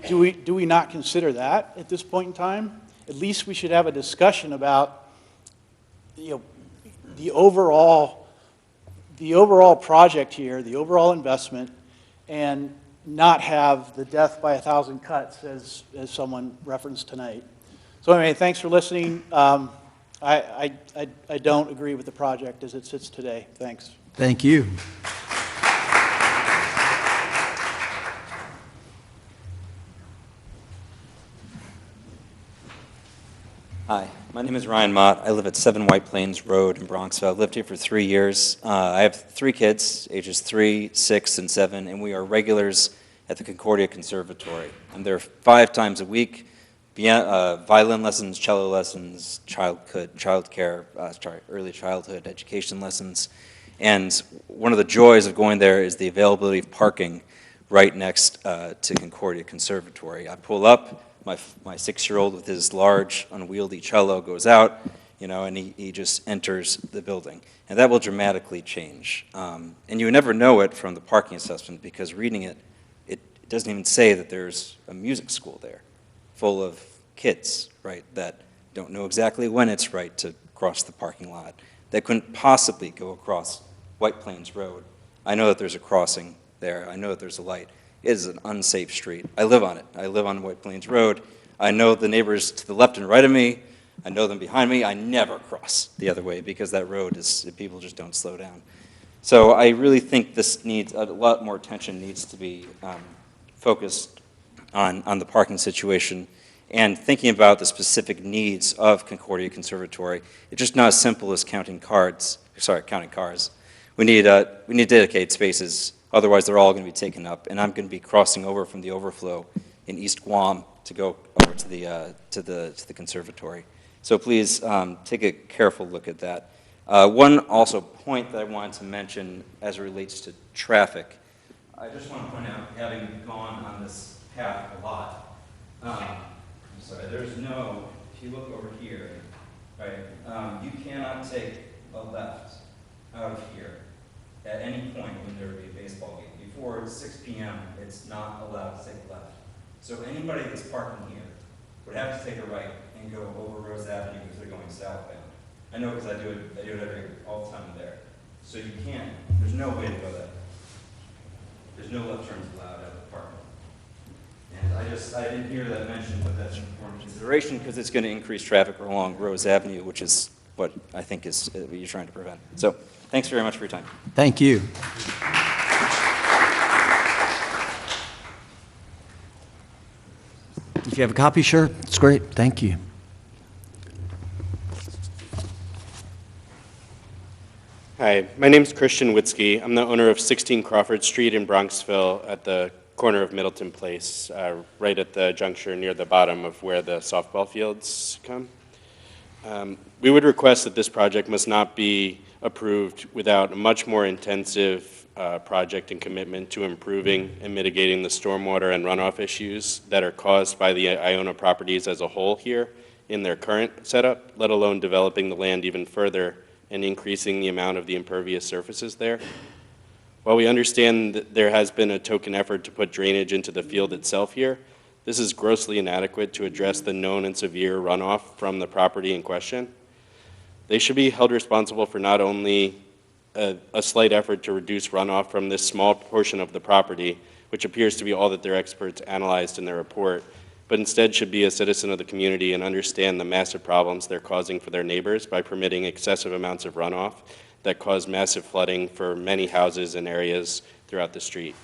Do we not consider that at this point in time? At least we should have a discussion about, you know, the overall project here, the overall investment, and not have the death by 1,000 cuts as someone referenced tonight. So anyway, thanks for listening. I don't agree with the project as it sits today. Thanks. Thank you. Hi, My name is Ryan Mott. I live at 7 White Plains Road in Bronxville. I've lived here for 3 years. I have 3 kids, ages 3, 6, and 7, and we are regulars at the Concordia Conservatory. I'm there 5 times a week, violin lessons, cello lessons, early childhood education lessons. And one of the joys of going there is the availability of parking right next to Concordia Conservatory. I pull up, my 6-year-old with his large unwieldy cello goes out, and he just enters the building. And that will dramatically change. And you would never know it from the parking assessment, because reading it, it doesn't even say that there's a music school there full of kids, right, that don't know exactly when it's right to cross the parking lot, that couldn't possibly go across White Plains Road. I know that there's a crossing there. I know that there's a light. It is an unsafe street. I live on it. I live on White Plains Road. I know the neighbors to the left and right of me. I know them behind me. I never cross the other way because that road is, people just don't slow down. So I really think this needs, a lot more attention needs to be focused on the parking situation and thinking about the specific needs of Concordia Conservatory. It's just not as simple as counting cars. We need dedicated spaces. Otherwise, they're all going to be taken up, and I'm going to be crossing over from the overflow in East Guam to go over to the conservatory. So please take a careful look at that. One also point that I wanted to mention as it relates to traffic. I just want to point out, having gone on this path a lot, there's no, if you look over here, right, you cannot take a left out of here at any point when there would be a baseball game. Before 6 p.m., it's not allowed to take a left. So anybody that's parking here would have to take a right and go over Rose Avenue because they're going southbound. I know because I do it all the time there. So you can't, there's no way to go that. There's no left turns allowed out of the parking. And I didn't hear that mentioned, but that's an important consideration because it's going to increase traffic along Rose Avenue, which is what I think is what you're trying to prevent. So thanks very much for your time. Thank you. If you have a copy, sure. It's great. Thank you. Hi, my name is Christian Witzke. I'm the owner of 16 Crawford Street in Bronxville at the corner of Middleton Place, right at the juncture near the bottom of where the softball fields come. We would request that this project must not be approved without a much more intensive project and commitment to improving and mitigating the stormwater and runoff issues that are caused by the Iona properties as a whole here in their current setup, let alone developing the land even further and increasing the amount of the impervious surfaces there. While we understand that there has been a token effort to put drainage into the field itself here, this is grossly inadequate to address the known and severe runoff from the property in question. They should be held responsible for not only a slight effort to reduce runoff from this small portion of the property, which appears to be all that their experts analyzed in their report, but instead should be a citizen of the community and understand the massive problems they're causing for their neighbors by permitting excessive amounts of runoff that cause massive flooding for many houses and areas throughout the street.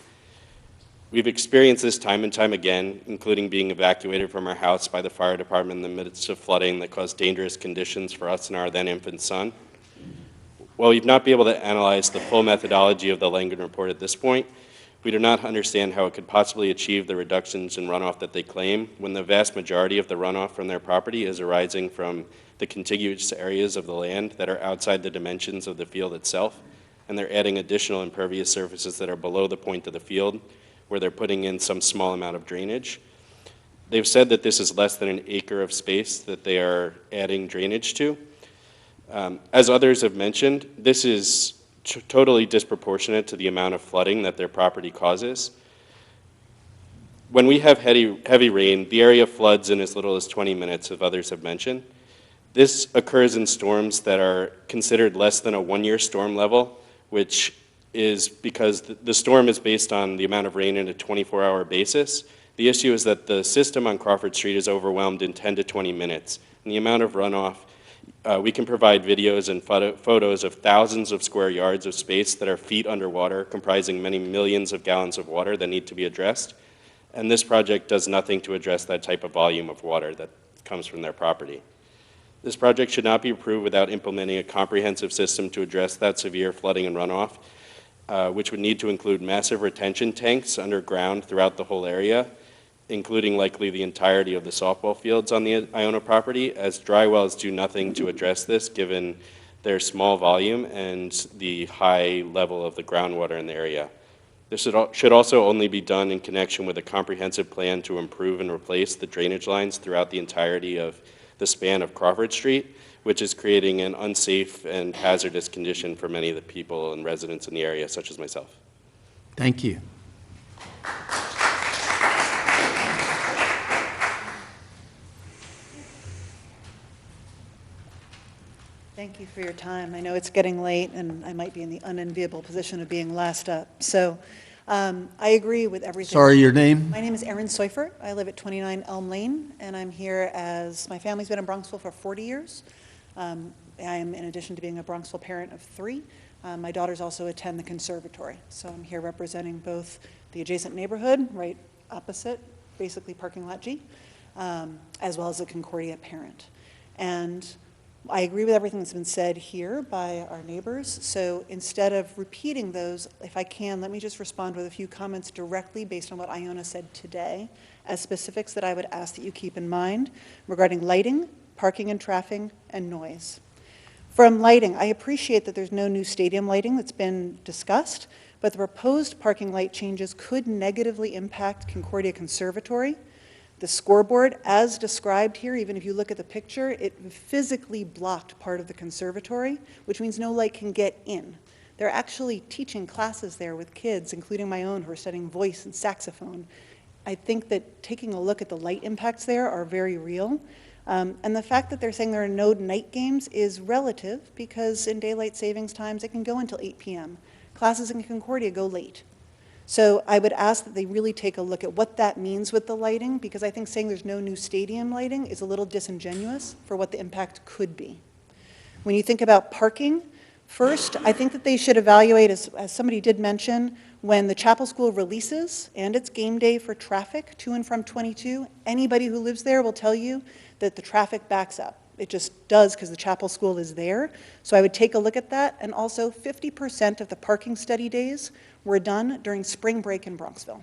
We've experienced this time and time again, including being evacuated from our house by the fire department in the midst of flooding that caused dangerous conditions for us and our then infant son. While we've not been able to analyze the full methodology of the Langen report at this point, we do not understand how it could possibly achieve the reductions in runoff that they claim when the vast majority of the runoff from their property is arising from the contiguous areas of the land that are outside the dimensions of the field itself, and they're adding additional impervious surfaces that are below the point of the field where they're putting in some small amount of drainage. They've said that this is less than an acre of space that they are adding drainage to. As others have mentioned, this is totally disproportionate to the amount of flooding that their property causes. When we have heavy rain, the area floods in as little as 20 minutes, as others have mentioned. This occurs in storms that are considered less than a one-year storm level, which is because the storm is based on the amount of rain in a 24-hour basis. The issue is that the system on Crawford Street is overwhelmed in 10 to 20 minutes. And the amount of runoff, we can provide videos and photos of thousands of square yards of space that are feet underwater, comprising many millions of gallons of water that need to be addressed. And this project does nothing to address that type of volume of water that comes from their property. This project should not be approved without implementing a comprehensive system to address that severe flooding and runoff, which would need to include massive retention tanks underground throughout the whole area, including likely the entirety of the softball fields on the Iona property, as dry wells do nothing to address this given their small volume and the high level of the groundwater in the area. This should also only be done in connection with a comprehensive plan to improve and replace the drainage lines throughout the entirety of the span of Crawford Street, which is creating an unsafe and hazardous condition for many of the people and residents in the area, such as myself. Thank you. Thank you for your time. I know it's getting late, and I might be in the unenviable position of being last up. So I agree with everything. Sorry, your name? My name is Erin Seufert. I live at 29 Elm Lane, and I'm here as my family's been in Bronxville for 40 years. I am, in addition to being a Bronxville parent of 3, my daughters also attend the conservatory. So I'm here representing both the adjacent neighborhood, right opposite, basically parking lot G, as well as a Concordia parent. And I agree with everything that's been said here by our neighbors. So instead of repeating those, if I can, let me just respond with a few comments directly based on what Iona said today as specifics that I would ask that you keep in mind regarding lighting, parking and traffic, and noise. From lighting, I appreciate that there's no new stadium lighting that's been discussed, but the proposed parking light changes could negatively impact Concordia Conservatory. The scoreboard, as described here, even if you look at the picture, it physically blocked part of the conservatory, which means no light can get in. They're actually teaching classes there with kids, including my own, who are studying voice and saxophone. I think that taking a look at the light impacts there are very real. And the fact that they're saying there are no night games is relative, because in daylight savings times, it can go until 8 p.m. Classes in Concordia go late. So I would ask that they really take a look at what that means with the lighting, because I think saying there's no new stadium lighting is a little disingenuous for what the impact could be. When you think about parking, first, I think that they should evaluate, as somebody did mention, when the Chapel School releases and it's game day for traffic to and from 22, anybody who lives there will tell you that the traffic backs up. It just does because the Chapel School is there. So I would take a look at that. And also 50% of the parking study days were done during spring break in Bronxville.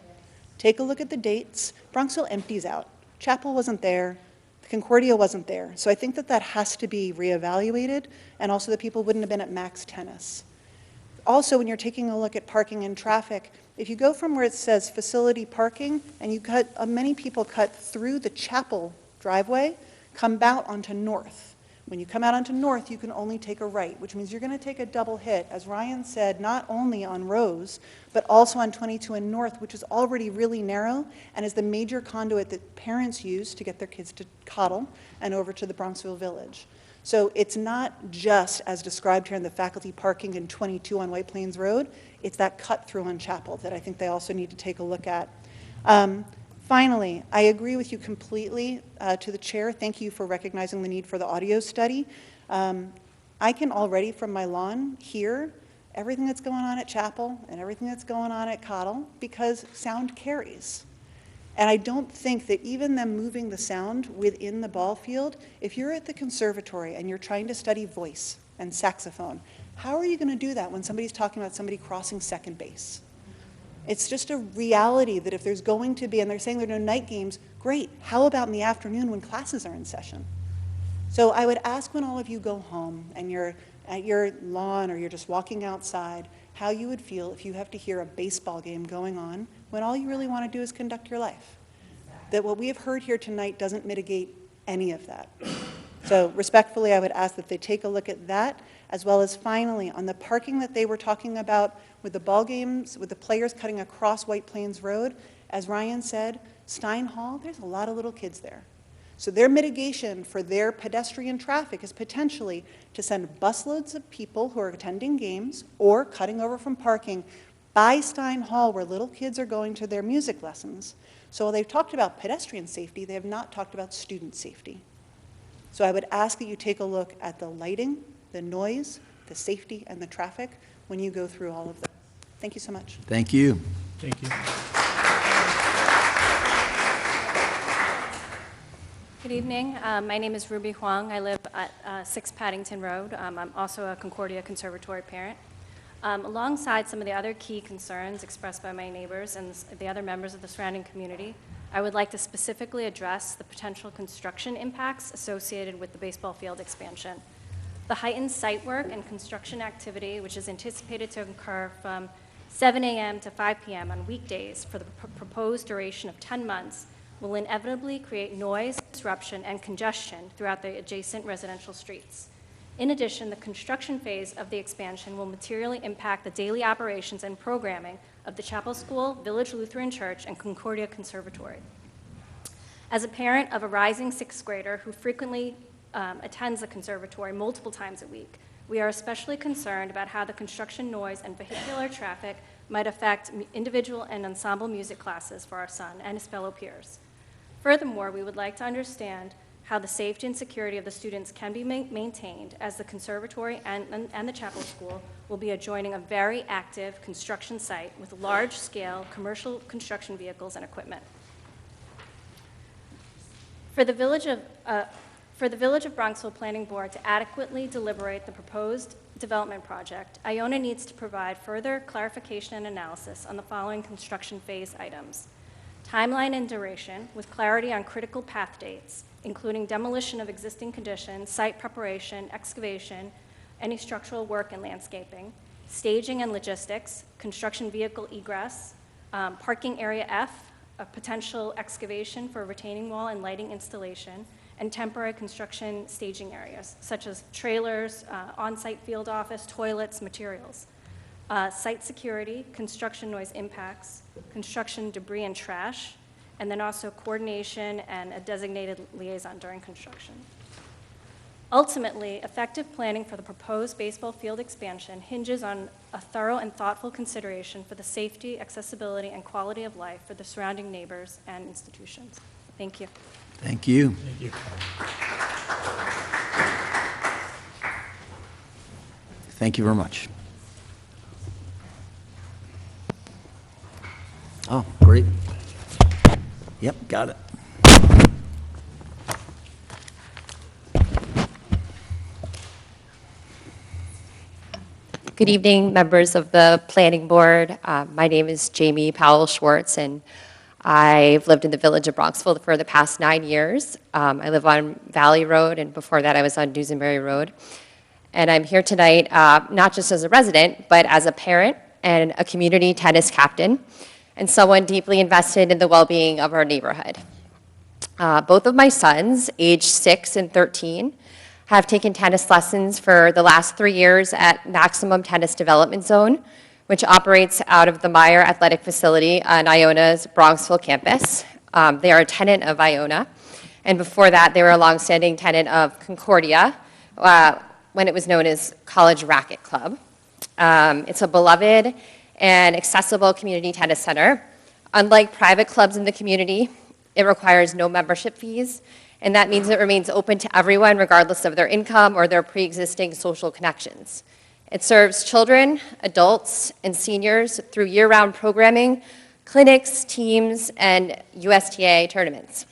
Take a look at the dates. Bronxville empties out. Chapel wasn't there. Concordia wasn't there. So I think that that has to be reevaluated, and also that people wouldn't have been at max tennis. Also, when you're taking a look at parking and traffic, if you go from where it says facility parking and you cut, many people cut through the Chapel driveway, come out onto North. When you come out onto North, you can only take a right, which means you're going to take a double hit, as Ryan said, not only on Rose, but also on 22 and North, which is already really narrow and is the major conduit that parents use to get their kids to Cottle and over to the Bronxville Village. So it's not just, as described here in the faculty parking in 22 on White Plains Road, it's that cut through on Chapel that I think they also need to take a look at. Finally, I agree with you completely to the chair. Thank you for recognizing the need for the audio study. I can already from my lawn hear everything that's going on at Chapel and everything that's going on at Cottle because sound carries. And I don't think that even them moving the sound within the ball field, if you're at the conservatory and you're trying to study voice and saxophone, how are you going to do that when somebody's talking about somebody crossing second base? It's just a reality that if there's going to be, and they're saying there are no night games, great. How about in the afternoon when classes are in session? So I would ask when all of you go home and you're at your lawn or you're just walking outside, how you would feel if you have to hear a baseball game going on when all you really want to do is conduct your life. That what we have heard here tonight doesn't mitigate any of that. So respectfully, I would ask that they take a look at that, as well as finally on the parking that they were talking about with the ball games, with the players cutting across White Plains Road. As Ryan said, Stein Hall, there's a lot of little kids there. So their mitigation for their pedestrian traffic is potentially to send busloads of people who are attending games or cutting over from parking by Stein Hall where little kids are going to their music lessons. So while they've talked about pedestrian safety, they have not talked about student safety. So I would ask that you take a look at the lighting, the noise, the safety, and the traffic when you go through all of that. Thank you so much. Thank you. Thank you. Good evening. My name is Ruby Huang. I live at 6 Paddington Road. I'm also a Concordia Conservatory parent. Alongside some of the other key concerns expressed by my neighbors and the other members of the surrounding community, I would like to specifically address the potential construction impacts associated with the baseball field expansion. The heightened site work and construction activity, which is anticipated to occur from 7 a.m. to 5 p.m. on weekdays for the proposed duration of 10 months, will inevitably create noise, disruption, and congestion throughout the adjacent residential streets. In addition, the construction phase of the expansion will materially impact the daily operations and programming of the Chapel School, Village Lutheran Church, and Concordia Conservatory. As a parent of a rising sixth grader who frequently attends the conservatory multiple times a week, we are especially concerned about how the construction noise and vehicular traffic might affect individual and ensemble music classes for our son and his fellow peers. Furthermore, we would like to understand how the safety and security of the students can be maintained as the conservatory and the chapel school will be adjoining a very active construction site with large-scale commercial construction vehicles and equipment. For the Village of Bronxville Planning Board to adequately deliberate the proposed development project, Iona needs to provide further clarification and analysis on the following construction phase items: timeline and duration, with clarity on critical path dates, including demolition of existing conditions, site preparation, excavation, any structural work and landscaping, staging and logistics, construction vehicle egress, parking area F, a potential excavation for a retaining wall and lighting installation, and temporary construction staging areas, such as trailers, on-site field office, toilets, materials. Site security, construction noise impacts, construction debris and trash, and then also coordination and a designated liaison during construction. Ultimately, effective planning for the proposed baseball field expansion hinges on a thorough and thoughtful consideration for the safety, accessibility, and quality of life for the surrounding neighbors and institutions. Thank you. Thank you. Thank you. Thank you very much. Oh, great. Yep, got it. Good evening, members of the Planning Board. My name is Jamie Powell-Schwartz, and I've lived in the Village of Bronxville for the past 9 years. I live on Valley Road, and before that I was on Duesenberry Road. And I'm here tonight not just as a resident, but as a parent and a community tennis captain, and someone deeply invested in the well-being of our neighborhood. Both of my sons, aged 6 and 13, have taken tennis lessons for the last 3 years at Maximum Tennis Development Zone, which operates out of the Meyer Athletic Facility on Iona's Bronxville campus. They are a tenant of Iona, and before that, they were a longstanding tenant of Concordia, when it was known as College Racquet Club. It's a beloved and accessible community tennis center. Unlike private clubs in the community, it requires no membership fees, and that means it remains open to everyone regardless of their income or their pre-existing social connections. It serves children, adults, and seniors through year-round programming, clinics, teams, and USTA tournaments.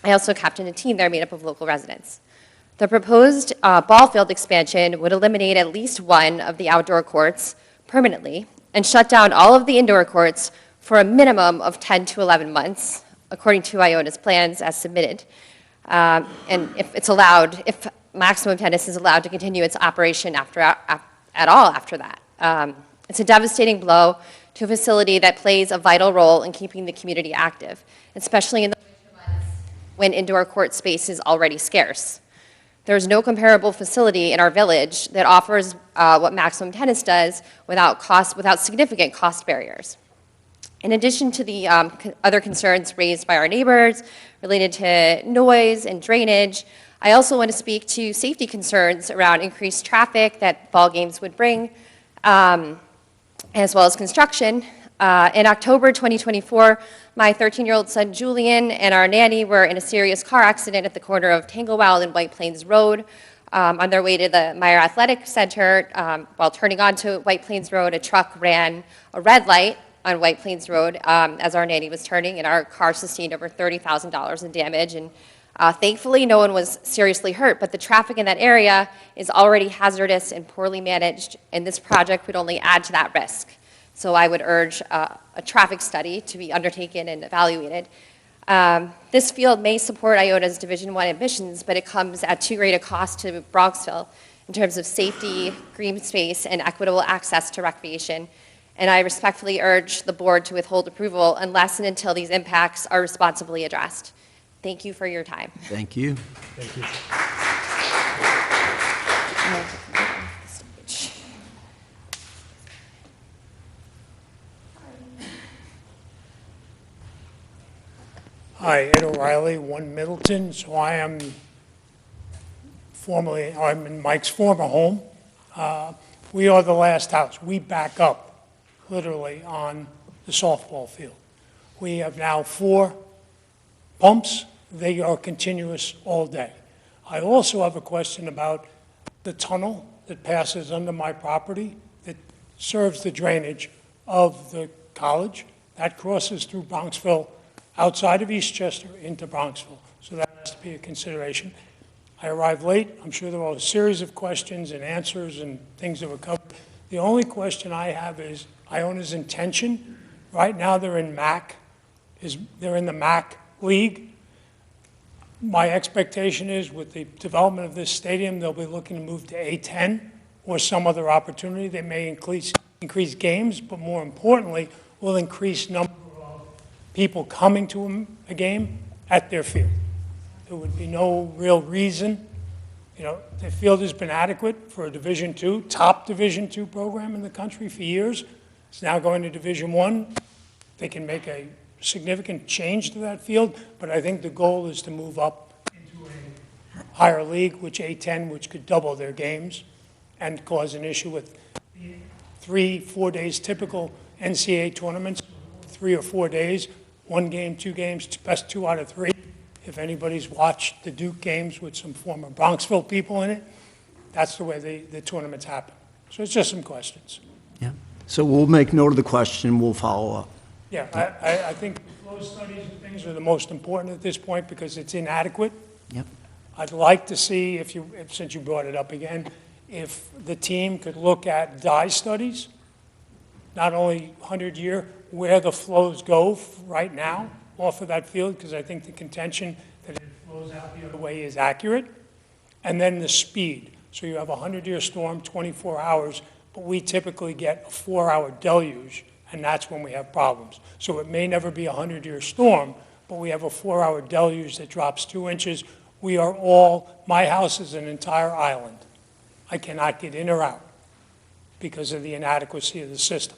I also captain a team there made up of local residents. The proposed ball field expansion would eliminate at least one of the outdoor courts permanently and shut down all of the indoor courts for a minimum of 10 to 11 months, according to Iona's plans as submitted. And if Maximum Tennis is allowed to continue its operation at all after that. It's a devastating blow to a facility that plays a vital role in keeping the community active, especially in the winter months when indoor court space is already scarce. There's no comparable facility in our village that offers what Maximum Tennis does without significant cost barriers. In addition to the other concerns raised by our neighbors related to noise and drainage, I also want to speak to safety concerns around increased traffic that ball games would bring, as well as construction. In October 2024, my 13-year-old son Julian and our nanny were in a serious car accident at the corner of Tanglewild and White Plains Road. On their way to the Meyer Athletic Center, while turning onto White Plains Road, a truck ran a red light on White Plains Road as our nanny was turning, and our car sustained over $30,000 in damage. And Thankfully, no one was seriously hurt, but the traffic in that area is already hazardous and poorly managed, and this project would only add to that risk. So I would urge a traffic study to be undertaken and evaluated. This field may support Iona's Division I ambitions, but it comes at too great a cost to Bronxville in terms of safety, green space, and equitable access to recreation. And I respectfully urge the board to withhold approval unless and until these impacts are responsibly addressed. Thank you for your time. Thank you. Thank you. Hi, Ed O'Reilly, 1 Middleton. So I'm in Mike's former home. We are the last house. We back up, literally, on the softball field. We have now 4 pumps. They are continuous all day. I also have a question about the tunnel that passes under my property that serves the drainage of the college. That crosses through Bronxville, outside of Eastchester into Bronxville. So that has to be a consideration. I arrived late. I'm sure there were a series of questions and answers and things that were covered. The only question I have is Iona's intention. Right now they're in MAC. They're in the MAC league. My expectation is with the development of this stadium, they'll be looking to move to A10 or some other opportunity. They may increase games, but more importantly, will increase number of people coming to a game at their field. There would be no real reason. You know, the field has been adequate for a Division II, top Division II program in the country for years. It's now going to Division I. They can make a significant change to that field, but I think the goal is to move up into a higher league, which A10, which could double their games and cause an issue with 3-4 days typical NCAA tournaments, 3 or 4 days, 1 game, 2 games, best 2 out of 3. If anybody's watched the Duke games with some former Bronxville people in it, that's the way the tournaments happen. So it's just some questions. Yeah. So we'll make note of the question. We'll follow up. Yeah, I think the flow studies and things are the most important at this point because it's inadequate. Yep. I'd like to see, since you brought it up again, if the team could look at dye studies, not only 100-year, where the flows go right now off of that field, because I think the contention that it flows out the other way is accurate, and then the speed. So you have a 100-year storm, 24 hours, but we typically get a 4-hour deluge, and that's when we have problems. So it may never be a 100-year storm, but we have a 4-hour deluge that drops 2 inches. My house is an entire island. I cannot get in or out because of the inadequacy of the system.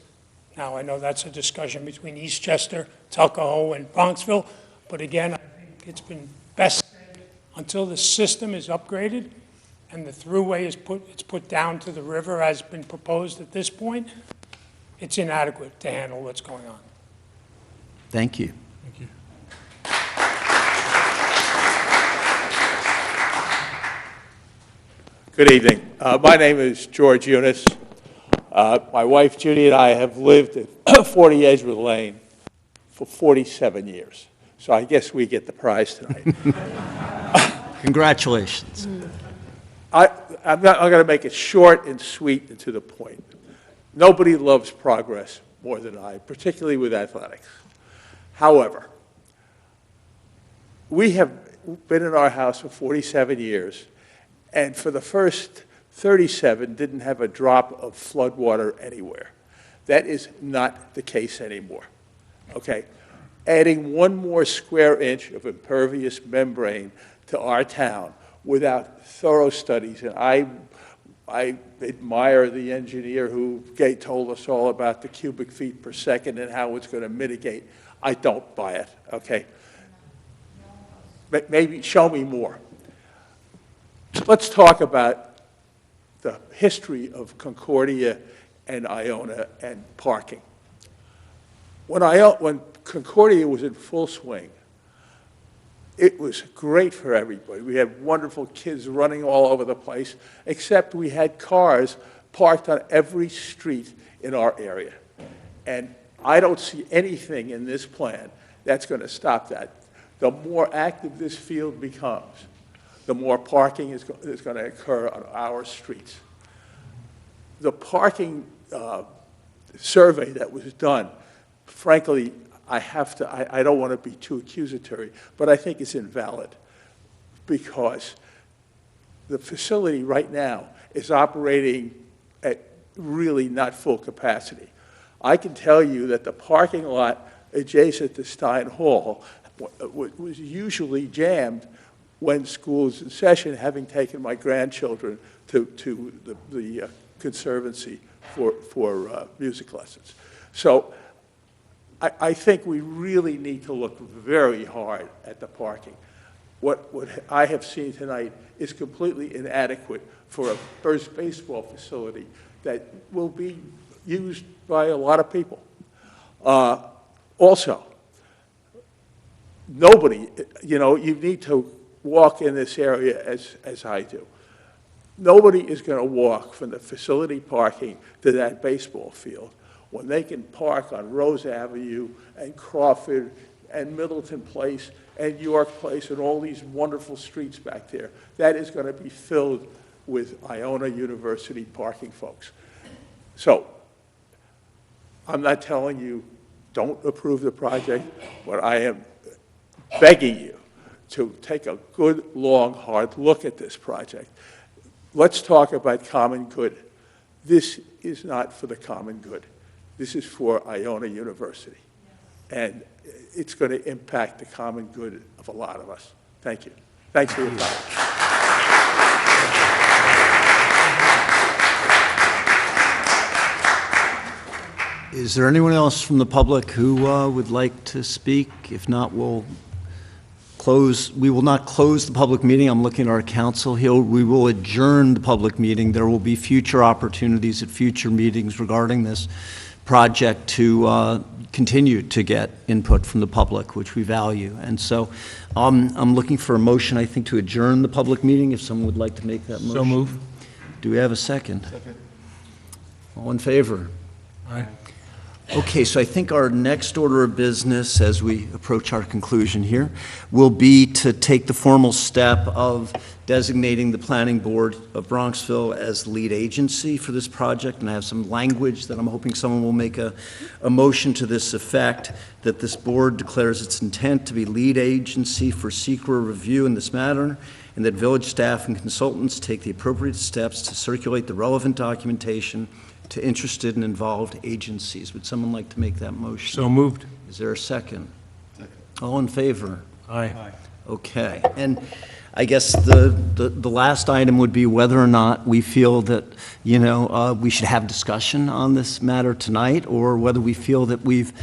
Now, I know that's a discussion between Eastchester, Tuckahoe, and Bronxville, but again, I think it's been best until the system is upgraded and the throughway is put down to the river as been proposed at this point, it's inadequate to handle what's going on. Thank you. Thank you. Good evening. My name is George Eunice. My wife Judy and I have lived at 40 Edgewood Lane for 47 years. So I guess we get the prize tonight. Congratulations. I'm going to make it short and sweet and to the point. Nobody loves progress more than I, particularly with athletics. However, we have been in our house for 47 years, and for the first 37 didn't have a drop of flood water anywhere. That is not the case anymore, okay? Adding 1 more square inch of impervious membrane to our town without thorough studies, and I admire the engineer who told us all about the cubic feet per second and how it's going to mitigate. I don't buy it, okay? Maybe show me more. Let's talk about the history of Concordia and Iona and parking. When Concordia was in full swing, it was great for everybody. We had wonderful kids running all over the place, except we had cars parked on every street in our area. And I don't see anything in this plan that's going to stop that. the more active this field becomes, the more parking is going to occur on our streets. The parking survey that was done, frankly, I don't want to be too accusatory, but I think it's invalid because the facility right now is operating at really not full capacity. I can tell you that the parking lot adjacent to Stein Hall was usually jammed when school is in session, having taken my grandchildren to the Conservancy for music lessons. So I think we really need to look very hard at the parking. What I have seen tonight is completely inadequate for a first baseball facility that will be used by a lot of people. Also, nobody, you need to walk in this area as I do. Nobody is going to walk from the facility parking to that baseball field when they can park on Rose Avenue and Crawford and Middleton Place and York Place and all these wonderful streets back there. That is going to be filled with Iona University parking folks. So I'm not telling you don't approve the project, but I am begging you to take a good, long, hard look at this project. Let's talk about common good. This is not for the common good. This is for Iona University. And it's going to impact the common good of a lot of us. Thank you. Thanks for your time. Is there anyone else from the public who would like to speak? If not, we will not close the public meeting. I'm looking at our counsel here. We will adjourn the public meeting. There will be future opportunities at future meetings regarding this project to continue to get input from the public, which we value. And so I'm looking for a motion, I think, to adjourn the public meeting, if someone would like to make that motion. So move. Do we have a second? Second. All in favor? Aye. Okay, so I think our next order of business, as we approach our conclusion here, will be to take the formal step of designating the Planning Board of Bronxville as lead agency for this project, and I have some language that I'm hoping someone will make a motion to this effect, that this board declares its intent to be lead agency for SECRA review in this matter, and that village staff and consultants take the appropriate steps to circulate the relevant documentation to interested and involved agencies. Would someone like to make that motion? So moved. Is there a second? Second. All in favor? Aye. Okay. And I guess the last item would be whether or not we feel that, we should have discussion on this matter tonight, or whether we feel that we've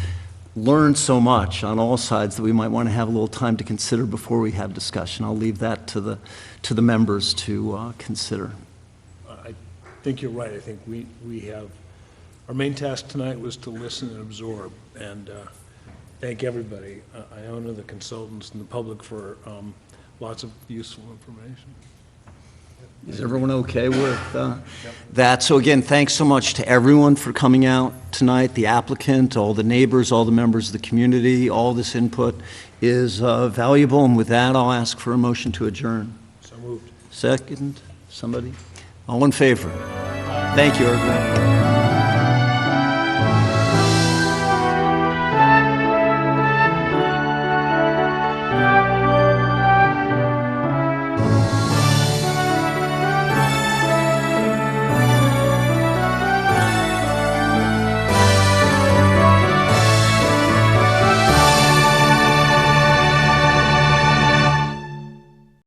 learned so much on all sides that we might want to have a little time to consider before we have discussion. I'll leave that to the members to consider. I think you're right. I think we have, our main task tonight was to listen and absorb, and thank everybody, Iona, the consultants, and the public for lots of useful information. Is everyone okay with that? So again, thanks so much to everyone for coming out tonight, the applicant, all the neighbors, all the members of the community. All this input is valuable, and with that, I'll ask for a motion to adjourn. So moved. Second, somebody? All in favor? Thank you, everyone.